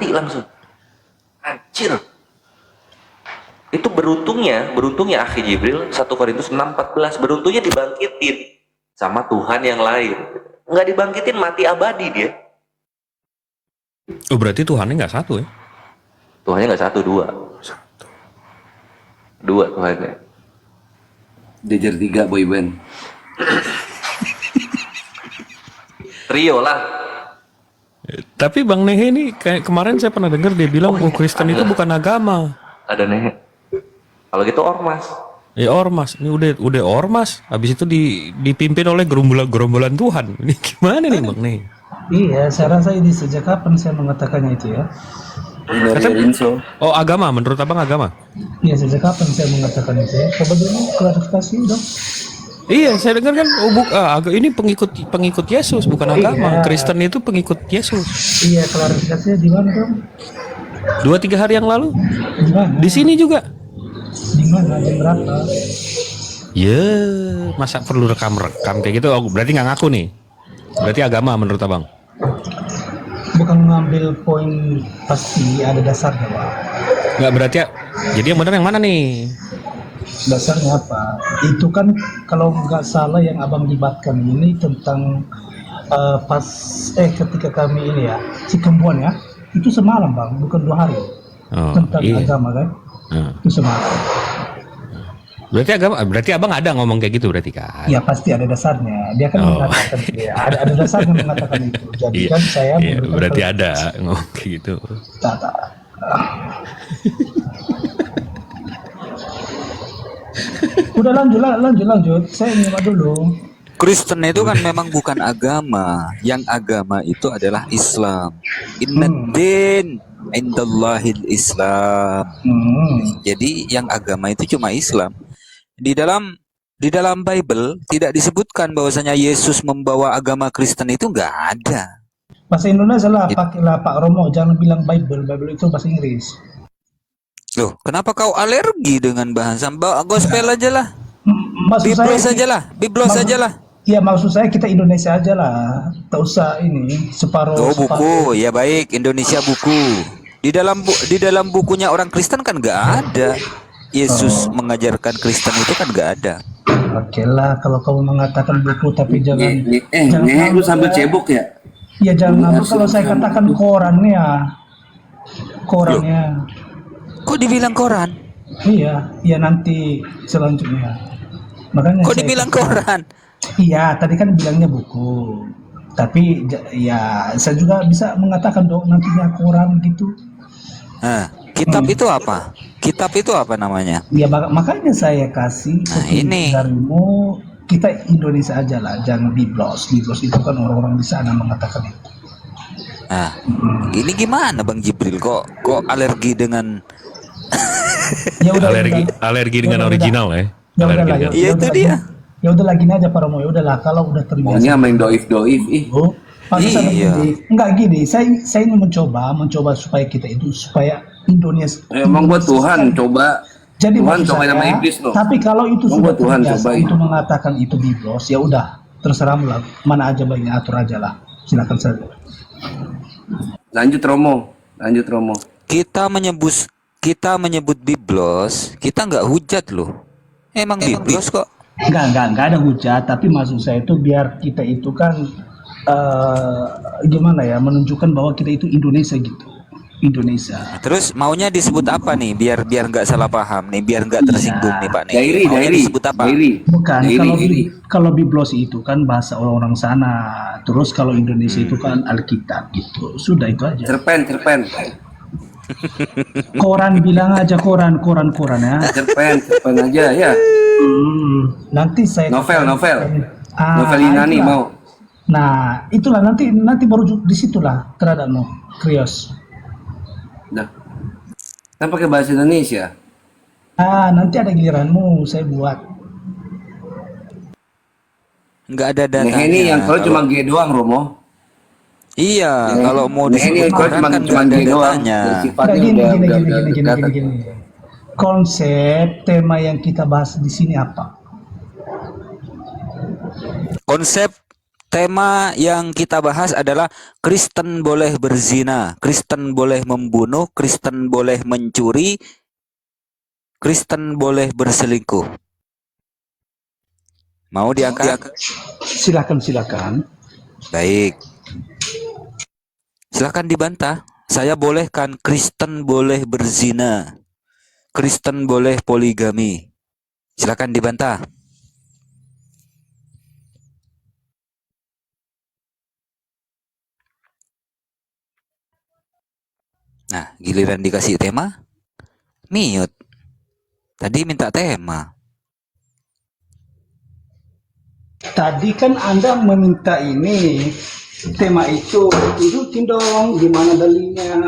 mati langsung. Anjir. Itu beruntungnya akhi Jibril 1 Korintus 6:14, beruntungnya dibangkitin sama Tuhan yang lain. Nggak dibangkitin mati abadi dia. Oh berarti Tuhannya nggak satu ya? Tuhannya nggak satu, dua Tuhannya. Jajar 3 boyband. Trio lah. Tapi Bang Nehe ini kayak kemarin saya pernah dengar dia bilang Kristen itu bukan agama. Ada nih. Kalau gitu ormas. Ya ormas, ini udah ormas. Habis itu dipimpin oleh gerombolan Tuhan. Ini gimana nih Bang Nehe? Iya, saya rasa ini sejak kapan saya mengatakannya itu ya? Oh agama, menurut abang agama? Iya, sejak kapan saya mengatakan itu ya? Coba dulu klarifikasi dong. Iya, saya dengar kan ini pengikut Yesus bukan agama. Iya. Kristen itu pengikut Yesus. Iya, klarifikasinya di mana dong? 2-3 hari yang lalu Di mana? di sini juga. Di mana? Jam berapa? Ya, masa perlu rekam kayak gitu? Oh, berarti nggak ngaku nih. Berarti agama menurut abang? Bukan mengambil poin pasti, ada dasarnya Pak. Nggak berarti ya. Jadi yang benar yang mana nih? Dasarnya apa? Itu kan kalau nggak salah yang abang libatkan ini tentang ketika kami ini ya Cikembuan ya, itu semalam Bang, bukan 2 hari. Oh, Tentang iya. agama kan? Itu semalam. Berarti abang ada ngomong kayak gitu berarti kan? Ya pasti ada dasarnya. Dia kan mengatakan ya, ada dasarnya mengatakan itu. Jadi Iya, kan saya iya, berarti kalau- ada ngomong kayak gitu. Tak. Udah lanjut. Saya nyimak dulu. Kristen itu kan memang bukan agama. Yang agama itu adalah Islam. Innad-din indallahil Islam. Jadi yang agama itu cuma Islam. Di dalam Bible tidak disebutkan bahwasanya Yesus membawa agama Kristen, itu nggak ada. Bahasa Indonesia lah, pakailah Pak Romo. Jangan bilang Bible itu bahasa Inggris. Loh, kenapa kau alergi dengan bahasa gospel aja lah? Maksud Biblos saya, aja lah, Biblos aja lah. Iya, maksud saya kita Indonesia aja lah. Tak usah ini separuh. Oh, buku, ya baik, Indonesia buku. Di dalam bukunya orang Kristen kan nggak ada. Yesus mengajarkan Kristen itu kan nggak ada. Oke lah, kalau kamu mengatakan buku tapi jangan. jangan lu sambil cebok ya? Ya jangan ngambek kalau saya katakan korannya. Kok dibilang koran? Iya, nanti selanjutnya. Makanya Kok saya dibilang katakan- koran? Iya, tadi kan bilangnya buku. Tapi ya saya juga bisa mengatakan dong nantinya koran gitu. Nah, kitab itu apa? Kitab itu apa namanya? Ya makanya saya kasih ini. darimu, kita Indonesia aja lah, jangan Biblos. Biblos itu kan orang-orang di sana mengatakan itu. Nah, ini gimana Bang Jibril? Kok alergi dengan Ya udah, alergi dengan Ya udah. original ya? Ya Alergi udahlah, dengan- Iya, itu dia. Ya udah lagi aja Pak Romo. Ya udahlah, kalau udah terbiasa. Maunya main doif ih. Oh, pantesan Iya. begini. Enggak gini, saya ini mencoba supaya kita itu supaya Indonesia. Emang buat Tuhan coba. Jadi Tuhan maksud cobain saya, sama iblis loh. tapi kalau itu Emang sudah buat Tuhan terbiasa cobain. itu mengatakan itu Biblos, ya udah terserahmu lah. Mana aja baiknya atur aja lah. Silakan saja. Lanjut Romo. kita menyebut Biblos, kita nggak hujat loh. Emang Biblos kok. Enggak ada hujat, tapi maksud saya itu biar kita itu kan gimana ya, menunjukkan bahwa kita itu Indonesia gitu. Indonesia. Terus maunya disebut apa nih? Biar nggak salah paham nih, biar nggak tersinggung nih Pak nih. Dairi. Maunya disebut apa? Bukan, Dairi. kalau Biblos itu kan bahasa orang-orang sana. Terus kalau Indonesia itu kan Alkitab gitu. Sudah itu aja. Cerpen. Koran bilang aja koran ya. Cerpen aja ya. Nanti saya Novel. Novel itulah. Inani mau. Nah, itulah nanti baru di situlah terhadapmu, Krios. Nah. Kan pakai bahasa Indonesia. Nanti ada giliranmu saya buat. Nggak ada datanya. Nah ini yang kalau cuma G doang Romo. Iya, kalau mau Nah ini disebut kalau koran kan cuma nggak ada G doang. datanya. Sifatnya Gini. Konsep tema yang kita bahas di sini apa? Konsep tema yang kita bahas adalah Kristen boleh berzina, Kristen boleh membunuh, Kristen boleh mencuri, Kristen boleh berselingkuh. Mau diangkat? Silakan. Baik. Silakan dibantah. Saya bolehkan Kristen boleh berzina, Kristen boleh poligami. Silakan dibantah. Nah, giliran dikasih tema, mute. Tadi minta tema. Tadi kan Anda meminta ini tema itu, tunjukin dong gimana dalilnya.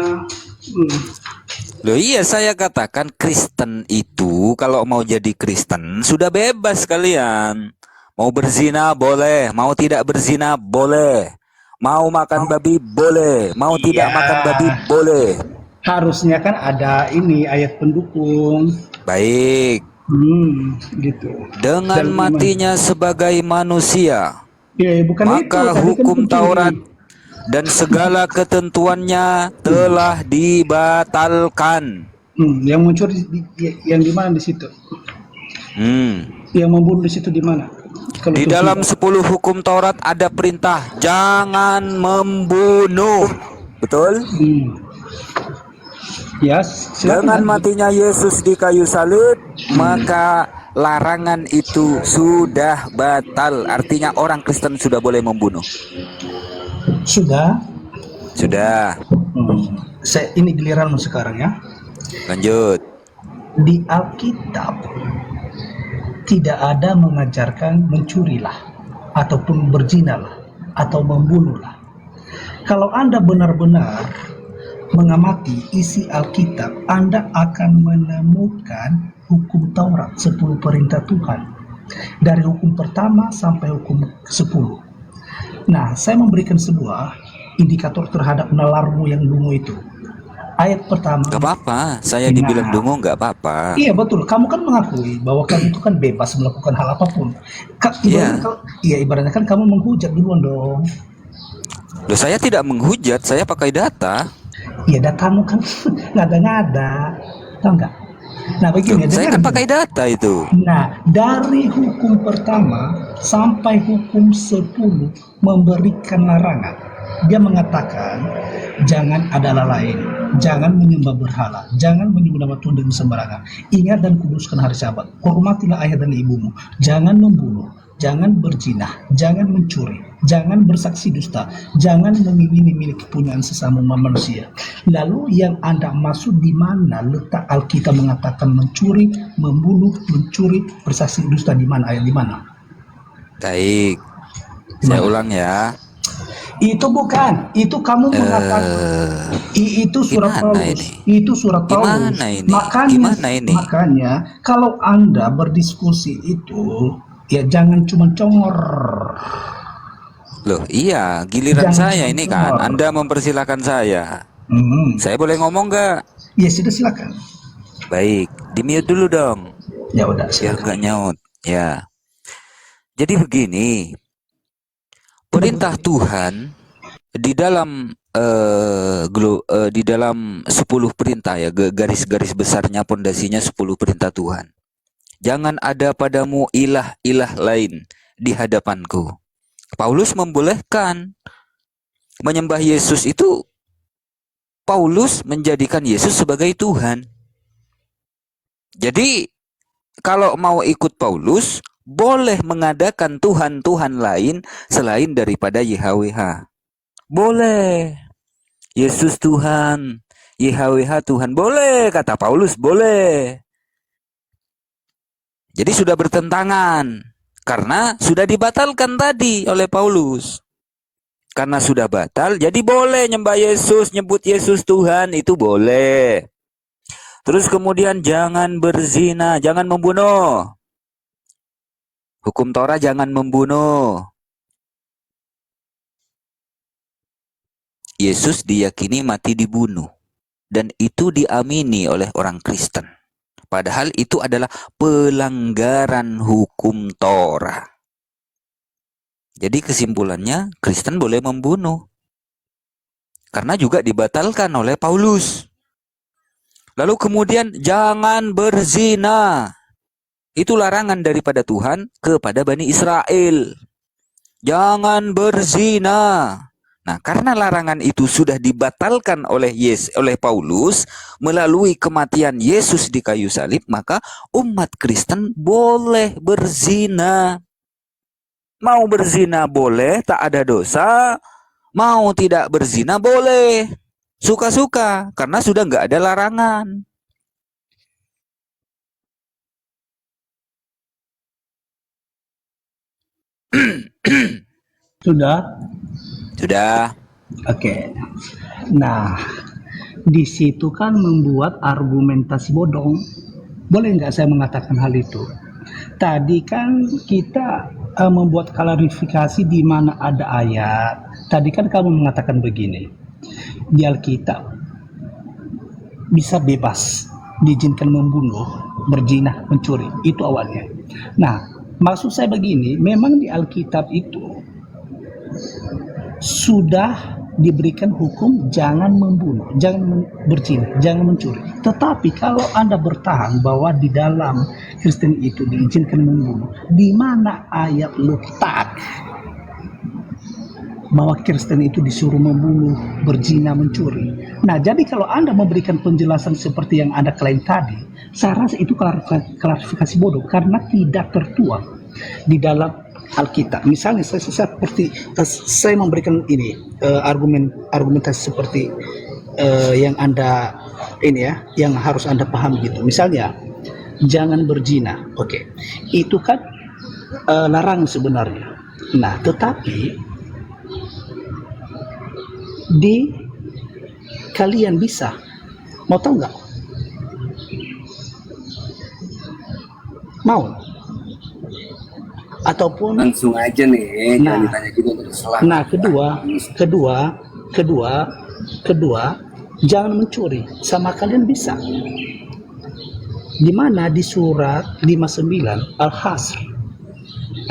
Loh iya, saya katakan Kristen itu kalau mau jadi Kristen sudah bebas kalian. Mau berzina boleh, mau tidak berzina boleh. Mau makan babi boleh, mau tidak Iya. makan babi boleh. Harusnya kan ada ini ayat pendukung. Baik, Gitu. dengan Dan matinya sebagai manusia, ya, bukan itu. maka Tadi kan hukum pencuri. Taurat dan segala ketentuannya telah dibatalkan. Yang mencuri yang di mana di situ? Yang membunuh di situ di mana? Kalau Di itu dalam sudah. 10 hukum Taurat ada perintah jangan membunuh. Betul? Ya, Dengan silakan. matinya Yesus di kayu salib, maka larangan itu sudah batal. Artinya orang Kristen sudah boleh membunuh. Sudah. Sudah. Ini giliranmu sekarang ya. Lanjut. Di Alkitab tidak ada mengajarkan mencurilah ataupun berzinalah atau membunuhlah. Kalau Anda benar-benar mengamati isi Alkitab, Anda akan menemukan hukum Taurat, 10 perintah Tuhan. Dari hukum pertama sampai hukum ke-10. Nah, saya memberikan sebuah indikator terhadap nalarmu yang dungu itu. Ayat pertama. Gak apa-apa, saya dibilang dungu gak apa-apa. Iya betul, kamu kan mengakui bahwa kamu itu kan bebas melakukan hal apapun. Ibaratnya kan kamu menghujat duluan dong. Loh, saya tidak menghujat, saya pakai data. Iya, datamu kan ngada-ngada, tahu nggak? Nah begini, Saya kan pakai data itu. Nah, dari hukum pertama sampai hukum 10 memberikan larangan. Dia mengatakan jangan ada Allah lain, jangan menyembah berhala, jangan menyembah nama Tuhan dengan sembarangan. Ingat dan kuduskan hari Sabat. Hormatilah ayah dan ibumu. Jangan membunuh, jangan berzina, jangan mencuri, jangan bersaksi dusta, jangan mengingini milik kepunyaan sesama manusia. Lalu yang Anda maksud di mana letak Alkitab mengatakan mencuri, membunuh, mencuri, bersaksi dusta di mana, ayat di mana? Baik, saya ulang ya. Itu bukan, itu kamu mengatakan itu surat Paulus. Itu surat Paulus. Makanya kalau Anda berdiskusi itu ya jangan cuma congor. Loh iya, giliran saya ini kan. Anda mempersilahkan saya. Saya boleh ngomong nggak? Ya sudah, silakan. Baik, di mute dulu dong. Ya udah, biar nggak nyaut. Ya. Jadi begini, perintah Tuhan di dalam di dalam 10 perintah ya, garis-garis besarnya pondasinya 10 perintah Tuhan. Jangan ada padamu ilah-ilah lain di hadapanku. Paulus membolehkan menyembah Yesus itu. Paulus menjadikan Yesus sebagai Tuhan. Jadi kalau mau ikut Paulus, boleh mengadakan Tuhan-Tuhan lain selain daripada YHWH. Boleh. Yesus Tuhan, YHWH Tuhan. Boleh, kata Paulus, boleh. Jadi sudah bertentangan. Karena sudah dibatalkan tadi oleh Paulus. Karena sudah batal, jadi boleh nyembah Yesus, nyebut Yesus Tuhan, itu boleh. Terus kemudian jangan berzina, jangan membunuh. Hukum Torah jangan membunuh. Yesus diyakini mati dibunuh. Dan itu diamini oleh orang Kristen. Padahal itu adalah pelanggaran hukum Torah. Jadi kesimpulannya Kristen boleh membunuh. Karena juga dibatalkan oleh Paulus. Lalu kemudian jangan berzina. Itu larangan daripada Tuhan kepada Bani Israel. Jangan berzina. Nah, karena larangan itu sudah dibatalkan oleh Paulus melalui kematian Yesus di kayu salib, maka umat Kristen boleh berzina. Mau berzina boleh, tak ada dosa. Mau tidak berzina boleh. Suka-suka, karena sudah nggak ada larangan. Sudah? Sudah. Oke. Nah, di situ kan membuat argumentasi bodong. Boleh nggak saya mengatakan hal itu? Tadi kan kita membuat klarifikasi di mana ada ayat. Tadi kan kamu mengatakan begini, di Alkitab bisa bebas, diizinkan membunuh, berzina, mencuri. Itu awalnya. Nah, maksud saya begini, memang di Alkitab itu sudah diberikan hukum jangan membunuh, jangan berzina, jangan mencuri. Tetapi kalau Anda bertahan bahwa di dalam Kristen itu diizinkan membunuh, di mana ayat letak bahwa Kristen itu disuruh membunuh, berzina, mencuri? Nah, jadi kalau Anda memberikan penjelasan seperti yang Anda klaim tadi, saya rasa itu klarifikasi bodoh karena tidak tertuang di dalam Alkitab. Misalnya saya memberikan ini argumentasi seperti yang Anda ini ya, yang harus Anda paham gitu. Misalnya jangan berzina. Oke. Itu kan larangan sebenarnya. Nah, tetapi di kalian bisa. Mau tahu nggak? Mau? Ataupun Langsung aja nih, Nah. jangan ditanya gitu terus salah. nah, kedua, jangan mencuri. Sama kalian bisa. Di mana di surat 59 Al-Hasr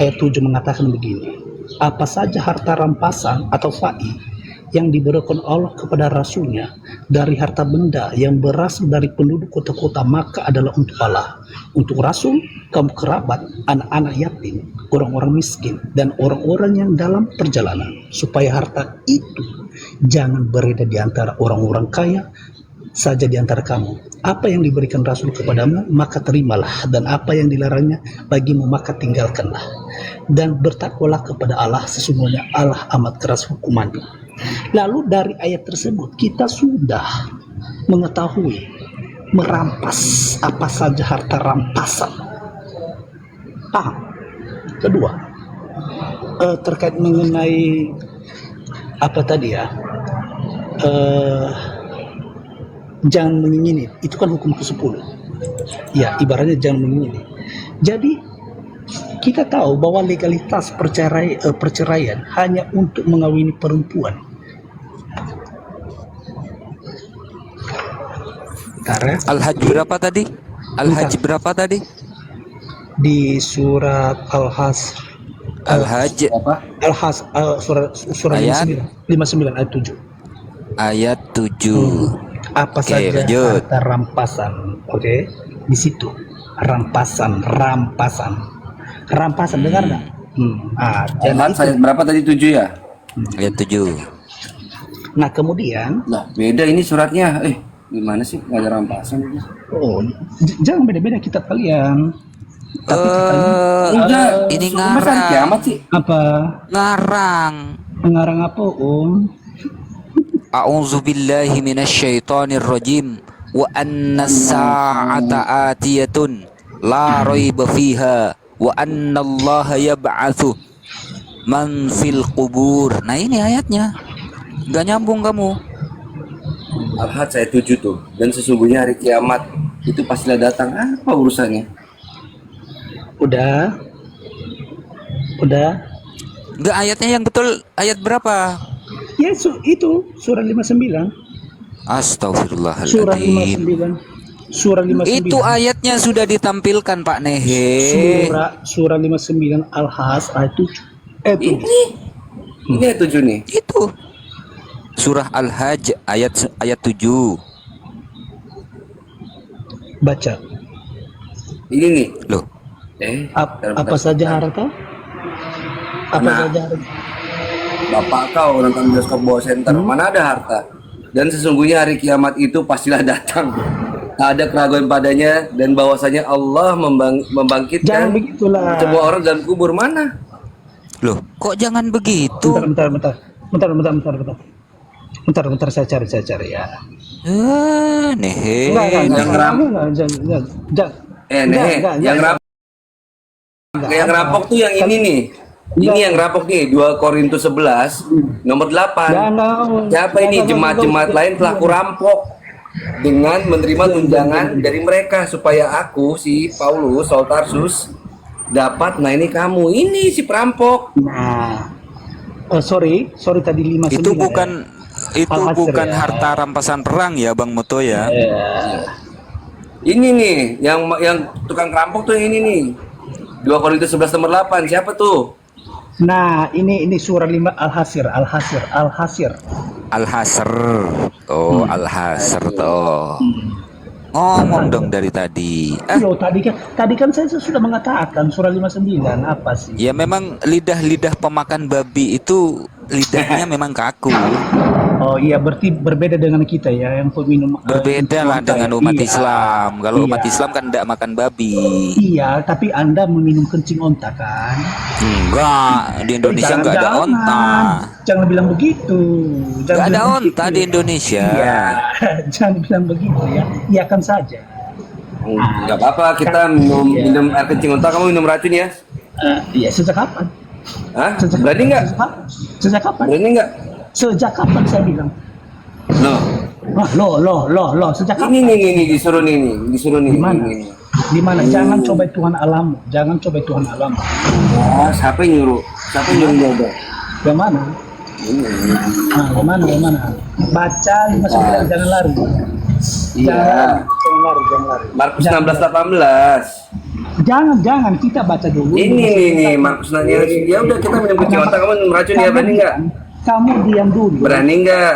ayat 7 mengatakan begini. Apa saja harta rampasan atau fa'i yang diberikan Allah kepada Rasulnya dari harta benda yang berasal dari penduduk kota-kota, maka adalah untuk Allah, untuk Rasul, kaum kerabat, anak-anak yatim, orang-orang miskin, dan orang-orang yang dalam perjalanan, supaya harta itu jangan beredar di antara orang-orang kaya saja di antara kamu. Apa yang diberikan Rasul kepadamu, maka terimalah, dan apa yang dilarangnya bagimu, maka tinggalkanlah. Dan bertakwalah kepada Allah, sesungguhnya Allah amat keras hukumannya. Lalu dari ayat tersebut kita sudah mengetahui merampas apa saja harta rampasan. Paham? Kedua, terkait mengenai apa tadi ya, jangan mengingini, itu kan hukum ke-10 ya, ibaratnya jangan mengingini. Jadi kita tahu bahwa legalitas perceraian hanya untuk mengawini perempuan. Karena Al-Hajj berapa tadi? Al-Hajj berapa tadi? di surat Al-Hasr Al-Hajj surat Ayat? 59 ayat 7. ayat 7. Apa Oke, saja lanjut. harta rampasan. Oke, di situ rampasan dengar nggak? Jadi Al-Hajj ayat berapa tadi? 7 ya? Ayat 7. nah kemudian Nah, beda ini suratnya. Gimana sih? Nggak ada rampasan. jangan beda-beda kitab kalian. Tapi kitabnya Udah, ini masa hari kiamat sih? apa? Ngarang. Mengarang apa, Om? A'udzu billahi minasyaitonir rajim. Wa anna as-sa'ata atiyatun la raiba fiha wa anna Allaha yab'atsu man fil qubur. Nah, ini ayatnya. Gak nyambung kamu. Al-Hajj ayat 7 tuh. Dan sesungguhnya hari kiamat itu pastilah datang. Apa urusannya? Udah. Enggak, ayatnya yang betul ayat berapa? Ya, itu surat 59. Surat Astagfirullahaladzim. 59. Surat 59. Itu ayatnya sudah ditampilkan Pak Nehe. Surat 59 Al-Hasr ayat 7. Itu Ini ayat 7 nih. Itu surah Al-Hajj ayat 7. baca. Ini nih. Loh, Apa saja harta? Apa Nah. saja harta? Bapak kau nonton bioskop bawah center, mana ada harta? Dan sesungguhnya hari kiamat itu pastilah datang. Tak ada keraguan padanya dan bahwasanya Allah membangkitkan Jangan begitulah. semua orang dalam kubur mana? loh, kok jangan begitu? Bentar, saya cari ya. Nehe. Yang rampok tuh yang ini nih. Ini yang rampok nih, 2 Korintus 11 nomor 8. Siapa ini? Jemaat-jemaat lain telah kurampok dengan menerima tunjangan dari mereka supaya aku, si Paulus, Saul Tarsus, dapat. Nah ini kamu, ini si perampok. Nah, sorry tadi 59. Itu bukan Al-Hasr bukan ya. harta rampasan perang ya, Bang Moto ya. Ini nih, yang tukang kerampok tuh yang ini nih. 2 Korintus 11 nomor 8. Siapa tuh? Nah, ini surah 5 Al-Hasr. Al-Hasr. Oh, Al-Hasr toh. Ngomong dong dari tadi. Loh, tadi kan saya sudah mengatakan surah 59 apa sih? Ya memang lidah-lidah pemakan babi itu lidahnya memang kaku. Oh iya, berarti berbeda dengan kita ya yang peminum. Berbeda lah dengan umat Iya. Islam. Kalau umat Iya. Islam kan tidak makan babi. Iya, tapi Anda meminum kencing onta kan? Enggak, di Indonesia enggak ada onta. Jangan bilang begitu. Enggak ada bilang onta begitu. di Indonesia. Iya, jangan bilang begitu ya. Iya kan saja. Enggak apa-apa, kita minum air kencing unta. Kamu minum racun ya? Iya, sejak kapan? Hah? Berani nggak? Sejak kapan? Berani nggak? Sejak kapan saya bilang? Loh, Loh, sejak kapan? ini disuruh nih. Di mana? Ini. Di mana? Jangan coba Tuhan alam. Jangan coba Tuhan alam. Oh, siapa yang nyuruh? Siapa yang nyuruh nyoba? Yang mana? Yang mana? Baca 59, jangan lari. Iya. Jangan lari. Markus Jangan. 16:18. Jangan kita baca dulu. Ini nih, Markus nanya. Ya udah kita minum kencing unta. Kamu minum racun ya? Berani nggak? Kamu diam dulu. Berani nggak?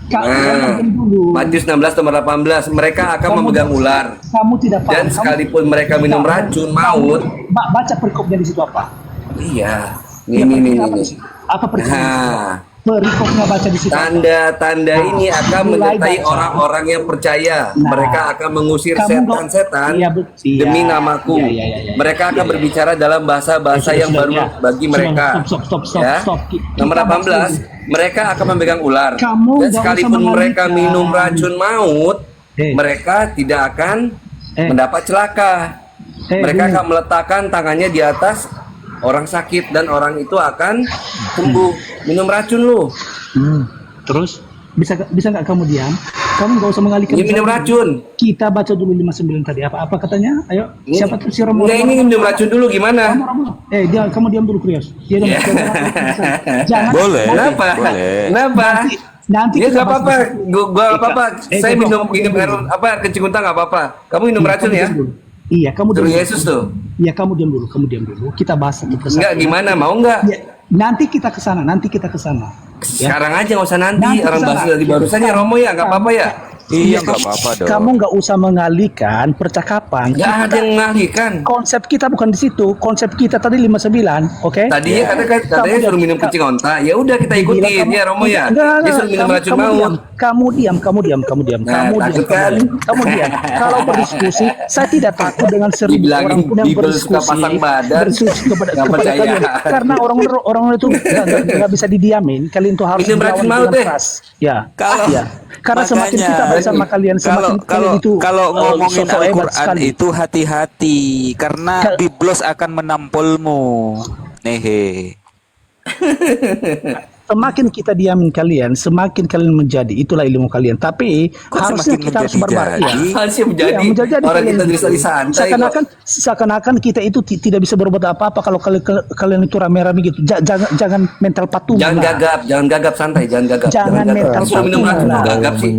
Kamu Nah, diam dulu. Matius 16 nomor 18. Mereka akan memegang ular. Kamu tidak paham. Dan sekalipun mereka minum racun maut. Baca perikopnya di situ apa? Iya. Ya, Nih. Apa perikopnya? Nah, Perikopnya baca di situ. tanda-tanda ini akan mulai menyertai baca. orang-orang yang percaya. Nah, Mereka akan mengusir kamu setan-setan iya, iya. demi namaku. Iya. Mereka akan berbicara dalam bahasa-bahasa yang baru bagi mereka. Stop. Ya. Nomor Kita 18, mereka akan memegang ular. Kamu Dan nggak sekalipun usah mereka mengalihkan. minum racun maut, Eh. mereka tidak akan mendapat celaka. Mereka Bung. akan meletakkan tangannya di atas orang sakit dan orang itu akan sembuh. Minum racun lu. Terus bisa nggak kamu diam? Kamu nggak usah mengalihkan. Ini minum bicara. racun. Kita baca dulu 59 tadi. Apa katanya? Ayo. Siapa tuh si Romo? Enggak, ini minum racun dulu gimana? Kamu diam dulu, Krios. Dia Yeah. Jangan. Boleh. Kenapa? Boleh. Kenapa? Nanti Ya kita nggak bahas apa-apa. di situ. Gua nggak apa-apa. Saya Eko, minum kamu diam air dulu. air kencing unta nggak apa-apa. Kamu minum racun Kamu ya? diam dulu. Iya, kamu diam Suruh dulu. Yesus tuh. Iya, kamu diam dulu. Kita bahas satu persatu. Enggak gimana? Mau nggak? Ya, nanti kita ke sana. Sekarang aja nggak usah nanti. Nanti Orang bahas kesana. dari barusan ya Romo ya, nggak apa-apa ya. Iya, nggak apa-apa dong. Kamu nggak usah mengalihkan percakapan. Nggak ada yang mengalihkan. Konsep kita bukan di situ. Konsep kita tadi 59, oke? Tadinya katanya suruh minum kencing onta. Ya udah kita ikutin ya Romo ya. Dia suruh minum racun maut. Kamu diam. Nah, takut kan? Kamu diam. Kalau berdiskusi, saya tidak takut dengan 1000 Dibilangin orang pun yang Bible berdiskusi. suka pasang badan. Berdiskusi kepada Nggak percaya. kalian. Karena orang itu nggak bisa didiamin. Kalian tuh harus Minum racun melawan maut dengan deh. keras. Ya. Kalau Ya. Karena semakin makanya, kita bersama kalian, semakin kalian itu kalau ngomongin sosok hebat Al-Quran sekali. itu hati-hati karena biblos akan menampolmu. Nehe. Semakin kita diamin kalian, semakin kalian menjadi. Itulah ilmu kalian. Tapi harusnya semakin kita harus menjadi berbarak. jadi? Harusnya menjadi orang kalian kita gitu. jadi santai kok. Seakan-akan kita itu tidak bisa berbuat apa-apa kalau kalian itu rame-rame gitu. Jangan mental patungan. Jangan gagap santai, jangan gagap. Jangan mental Suruh minum racun patungan. gagap sih.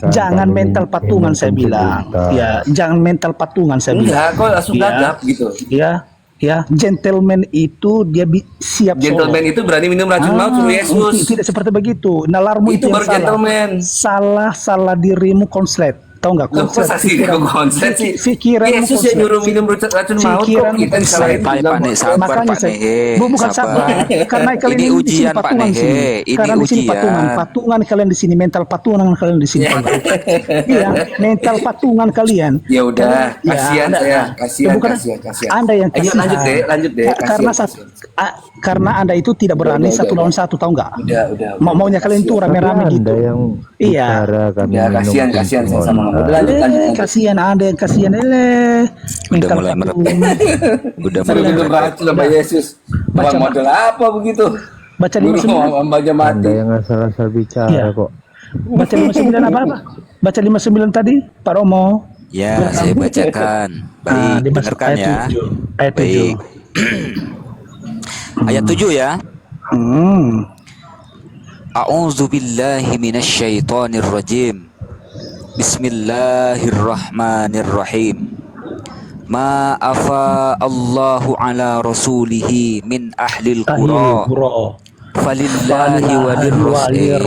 Jangan mental patungan saya bilang. Ya, jangan mental patungan saya bilang. Enggak, kok langsung Iya. gagap gitu. Ya, Ya, gentleman itu dia siap Gentleman itu berani minum racun maut suruh Yesus. Tidak seperti begitu. Nalarmu Itu yang baru gentleman. salah dirimu konslet. Tahu nggak Loh, kok konslet? saksi kok konslet sih? Pikiranmu Yesus yang nyuruh minum racun maut kok kita disalahin. Santai Pak Nek, sabar Makanya Pak Nek. bukan sabar. Karena kalian Ini di sini ujian Pak patungan Nek. sini. Ini Karena di sini ujian. patungan kalian di sini, mental patungan kalian di sini. Iya, mental patungan kalian. Ya udah, Ya, kasihan Anda- saya, ya, bukan, kasihan. Anda yang Ayo kasihan. lanjut deh, Karena kasihan. karena Anda itu tidak berani satu lawan satu, tahu nggak? Udah. Maunya kalian tuh rame-rame gitu. yang Iya. bicara kami Ya minum kasihan saya sama kamu. Udah lanjut. Kasihan Anda yang kasihan Udah mulai merepet. Udah Suruh mulai minum merepet. racun sama Yesus. Baca, Bang model apa begitu? Baca Guru 59. hambanya Anda mati. yang asal-asal bicara Iya. kok. Baca 59 apa? Baca 59 tadi, Pak Romo. Ya, saya bacakan. Baik, dimasuk dengarkan ayat ya. 7. Ayat 7. Baik. Ayat 7 ya. A'udzu billahi minasyaitonir rajim. Bismillahirrahmanirrahim. Ma afa Allahu ala rasulihi min ahlil qura falillahi walirrasul.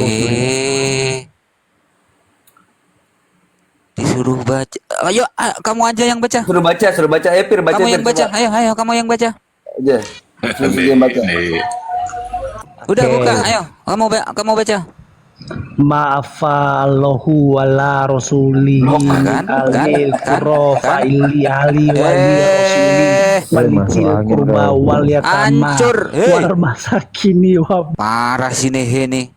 Disuruh baca. Ayo, kamu aja yang baca. Suruh baca. Ayo Pir baca. Kamu yang Pir, baca. coba. Ayo, kamu yang baca. Aja. Suruh dia yang baca. Udah buka, ayo. Kamu baca. Ma'afallahu wala rasuli kan? alil Kan? qura Kan? fa'ili ahli wali rasuli walicil masuk angin kurba kau. wal yatama Hancur, hei. wal masakini wa Parah sih nih.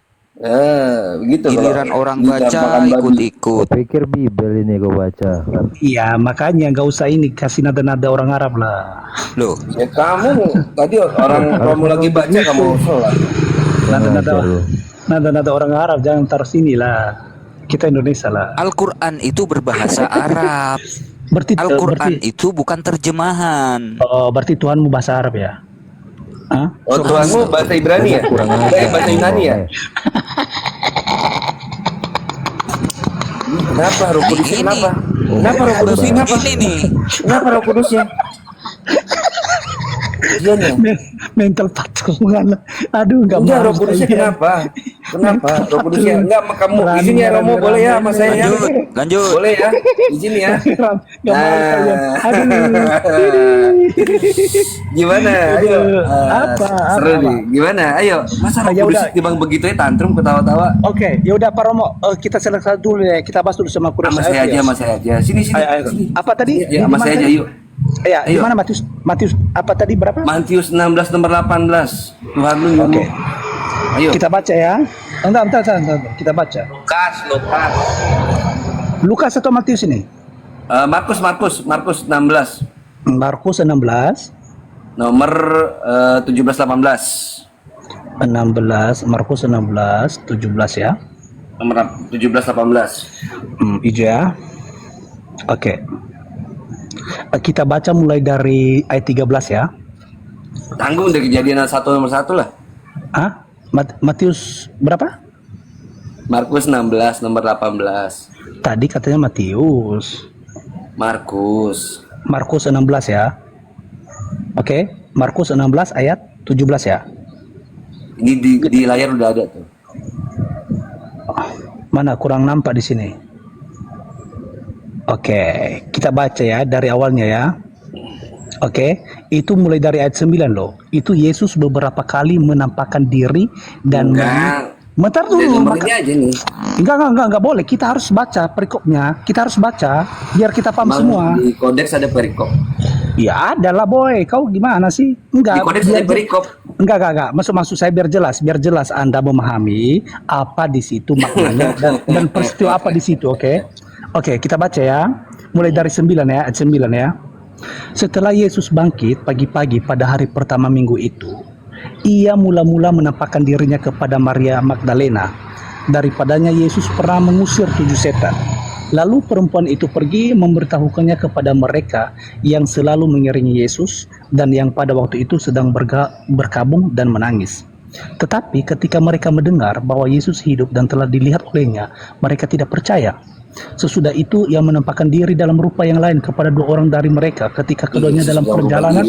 Begitu. Giliran kalau orang dicampakan baca babi. ikut-ikut. Pikir Bibel ini kau baca. iya, makanya nggak usah ini kasih nada-nada orang Arab lah. Loh, Ya kamu tadi orang kamu lagi baca kamu sholat. Nada-nada Ajar lu. nada-nada orang Arab jangan taruh sini lah. Kita Indonesia lah. Al-Quran itu berbahasa Arab. Berarti Al-Quran itu bukan terjemahan. berarti Tuhanmu bahasa Arab ya? Hah? Oh Tuhanmu bahasa Ibrani ya? Kurang ajar. Bahasa Yunani ya? Kenapa Roh Kudusnya Ini. kenapa? Kenapa Roh Kudusnya kenapa? Ini nih. Kenapa Roh Kudusnya? Iya nih. Mental patungan. Aduh, nggak Enggak, mau Roh Kudusnya saya. kenapa? Kenapa? Roh Kudusnya enggak kamu izin ya Romo boleh ya sama saya ya? Lanjut. Boleh ya? Izin ya. Nggak mau saya. Gimana? Ayo. Apa? Seru Apa? nih. Gimana? Ayo. Masa Roh Ya Kudus udah. timbang begitu ya tantrum ketawa-tawa? Oke, ya udah Pak Romo, kita selesai dulu ya. Kita bahas dulu sama Kudus. Sama saya aja, sama saya aja. Sini sini. Ayo, ayo. Sini. Apa tadi? Ya, sama saya aja yuk. Ya, di Ayo. mana Matius apa tadi berapa? Matius 16 nomor 18. Tuhan lu nyuruh. Oke. Ayo. Kita baca ya. Entar. Kita baca. Lukas. Lukas atau Matius ini? Markus 16 Markus 16, nomor 17 18. 16, Markus 16, 17 ya. Nomor 17 18. Hijau ya. Oke. Kita baca mulai dari ayat 13 ya. Tanggung dari kejadian 1 nomor 1 lah. Ah, Matius berapa? Markus 16 nomor 18. Tadi katanya Matius. Markus. Markus 16 ya. Oke, Markus 16 ayat 17 ya. Ini di layar udah ada tuh. Mana kurang nampak di sini. Oke, kita baca ya dari awalnya ya. Oke, itu mulai dari ayat 9 loh. Itu Yesus beberapa kali menampakkan diri dan Enggak. Bentar Dari dulu. nomor ini aja nih. Enggak boleh. Kita harus baca perikopnya. Kita harus baca biar kita paham semua. Di kodeks ada perikop. Ya ada lah boy. Kau gimana sih? Di Enggak. kodeks ada perikop. Enggak. Maksud saya biar jelas Anda memahami apa di situ maknanya dan peristiwa apa di situ, oke? Oke, kita baca ya. Mulai dari 9 ya, ayat 9 ya. Setelah Yesus bangkit pagi-pagi pada hari pertama minggu itu, ia mula-mula menampakkan dirinya kepada Maria Magdalena. Daripadanya Yesus pernah mengusir 7 setan. Lalu perempuan itu pergi memberitahukannya kepada mereka yang selalu mengiringi Yesus dan yang pada waktu itu sedang berkabung dan menangis. Tetapi ketika mereka mendengar bahwa Yesus hidup dan telah dilihat olehnya, mereka tidak percaya. Sesudah itu ia menampakkan diri dalam rupa yang lain kepada 2 orang dari mereka ketika keduanya dalam perjalanan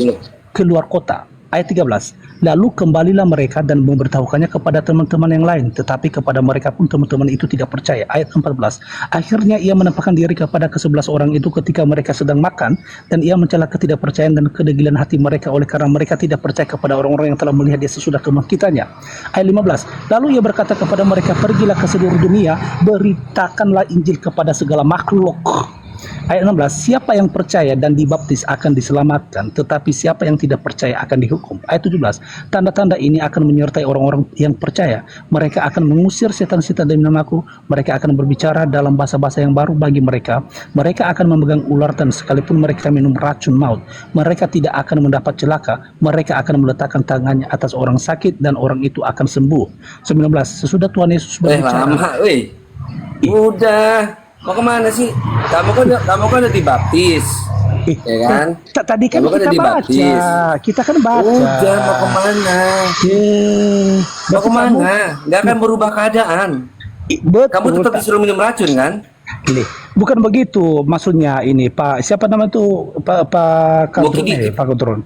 keluar kota. Ayat 13. Lalu kembalilah mereka dan memberitahukannya kepada teman-teman yang lain, tetapi kepada mereka pun teman-teman itu tidak percaya. Ayat 14. Akhirnya ia menampakkan diri kepada ke-11 orang itu ketika mereka sedang makan, dan ia mencela ketidakpercayaan dan kedegilan hati mereka oleh karena mereka tidak percaya kepada orang-orang yang telah melihat dia sesudah kebangkitannya. Ayat 15. Lalu ia berkata kepada mereka, pergilah ke seluruh dunia, beritakanlah Injil kepada segala makhluk. Ayat 16, siapa yang percaya dan dibaptis akan diselamatkan, tetapi siapa yang tidak percaya akan dihukum. Ayat 17, tanda-tanda ini akan menyertai orang-orang yang percaya. Mereka akan mengusir setan-setan demi namaku, mereka akan berbicara dalam bahasa-bahasa yang baru bagi mereka, mereka akan memegang ular dan sekalipun mereka minum racun maut, mereka tidak akan mendapat celaka, mereka akan meletakkan tangannya atas orang sakit dan orang itu akan sembuh. 19, sesudah Tuhan Yesus berbicara. Lama, weh. Udah. Mau kemana sih? Kamu kan udah dibaptis, ya kan? Tadi kan Kamu kita baca, kita kan baca. Udah, mau kemana? Mau kemana? Nggak akan berubah keadaan. Betul. Kamu tetap disuruh minum racun kan? Bukan begitu maksudnya ini Pak. Siapa nama itu Pak Katrun? Pak Katrun.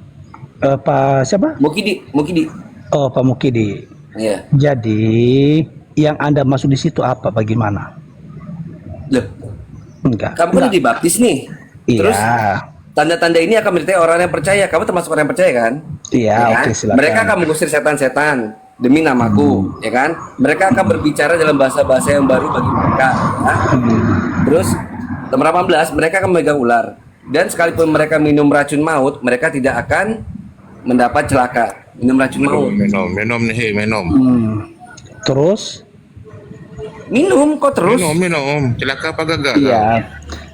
Pak siapa? Mukidi. Oh, Pak Mukidi. Iya. Jadi yang Anda maksud di situ apa? Bagaimana? Loh, Enggak. kamu kan udah dibaptis nih. Iya. Terus tanda-tanda ini akan menyertai orang yang percaya. Kamu termasuk orang yang percaya kan? Iya, Ya kan? oke, silakan. Mereka akan mengusir setan-setan demi namaku, ya kan? Mereka akan berbicara dalam bahasa-bahasa yang baru bagi mereka. Ya? Terus nomor 18, mereka akan memegang ular. Dan sekalipun mereka minum racun maut, mereka tidak akan mendapat celaka. Minum racun maut. Minum nih, minum. Terus? Minum kok terus? Minum. Celaka apa gagal? Iya.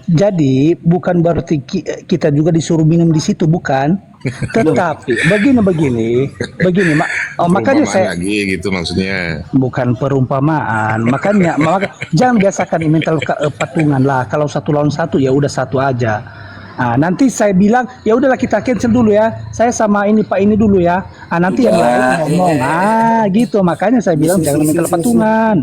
Jadi bukan berarti kita juga disuruh minum di situ, bukan? Tetapi begini, makanya saya lagi gitu maksudnya. bukan perumpamaan. Makanya jangan biasakan mental patungan lah. Kalau 1 lawan 1 ya udah 1 aja. Nah, nanti saya bilang ya udahlah kita cancel dulu ya. Saya sama ini Pak ini dulu ya. Nanti yang lain ngomong. Gitu. Makanya saya bilang jangan mental patungan.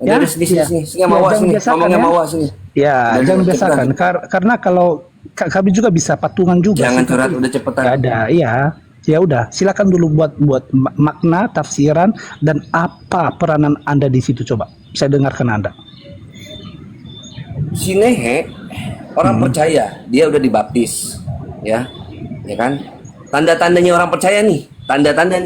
Ya, sini. Ngomongnya mawa sini. Ya, jangan biasakan. Karena kalau kami juga bisa patungan juga. Jangan curhat, udah cepetan. Gak ada, iya. Ya udah, silakan dulu buat makna, tafsiran dan apa peranan Anda di situ, coba. Saya dengarkan Anda. Si Nehe orang percaya, dia udah dibaptis, ya kan? Tanda-tandanya orang percaya nih, tanda-tanda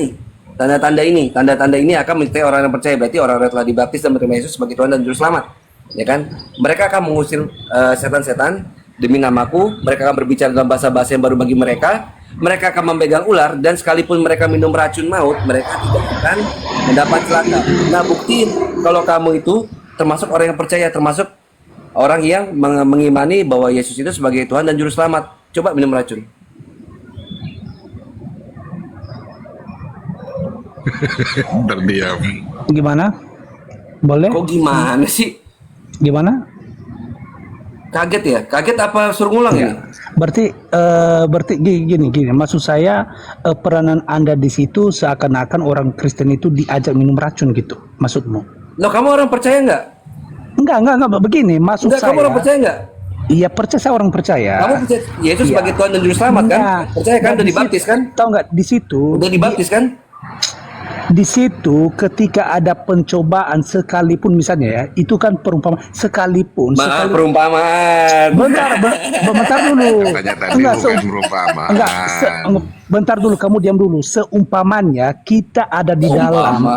ini akan menyertai orang yang percaya. Berarti orang yang telah dibaptis dan menerima Yesus sebagai Tuhan dan Juru Selamat, ya kan? Mereka akan mengusir setan-setan demi namaku. Mereka akan berbicara dalam bahasa-bahasa yang baru bagi mereka. Mereka akan memegang ular dan sekalipun mereka minum racun maut, mereka tidak akan mendapat celaka. Nah, buktiin kalau kamu itu termasuk orang yang percaya, termasuk orang yang mengimani bahwa Yesus itu sebagai Tuhan dan Juru Selamat. Coba minum racun. Terdiam. Gimana? Boleh? Kok gimana sih? Gimana? Kaget ya? Kaget apa suruh ngulang ya? Berarti gini. Maksud saya peranan Anda di situ seakan-akan orang Kristen itu diajak minum racun gitu. Maksudmu? Loh, kamu orang percaya nggak? Enggak. Begini, maksud saya. Kamu orang percaya nggak? Iya, saya orang percaya. Kamu percaya Yesus Iya. sebagai Tuhan dan Juru Selamat kan? Percaya kan? Udah dibaptis kan? Tahu nggak di situ? Udah dibaptis kan? Di situ ketika ada pencobaan sekalipun misalnya ya, itu kan perumpamaan sekalipun. Perumpamaan. Bentar dulu. Katanya tadi bukan perumpamaan. Bentar dulu, kamu diam dulu. Seumpamanya kita ada di dalam.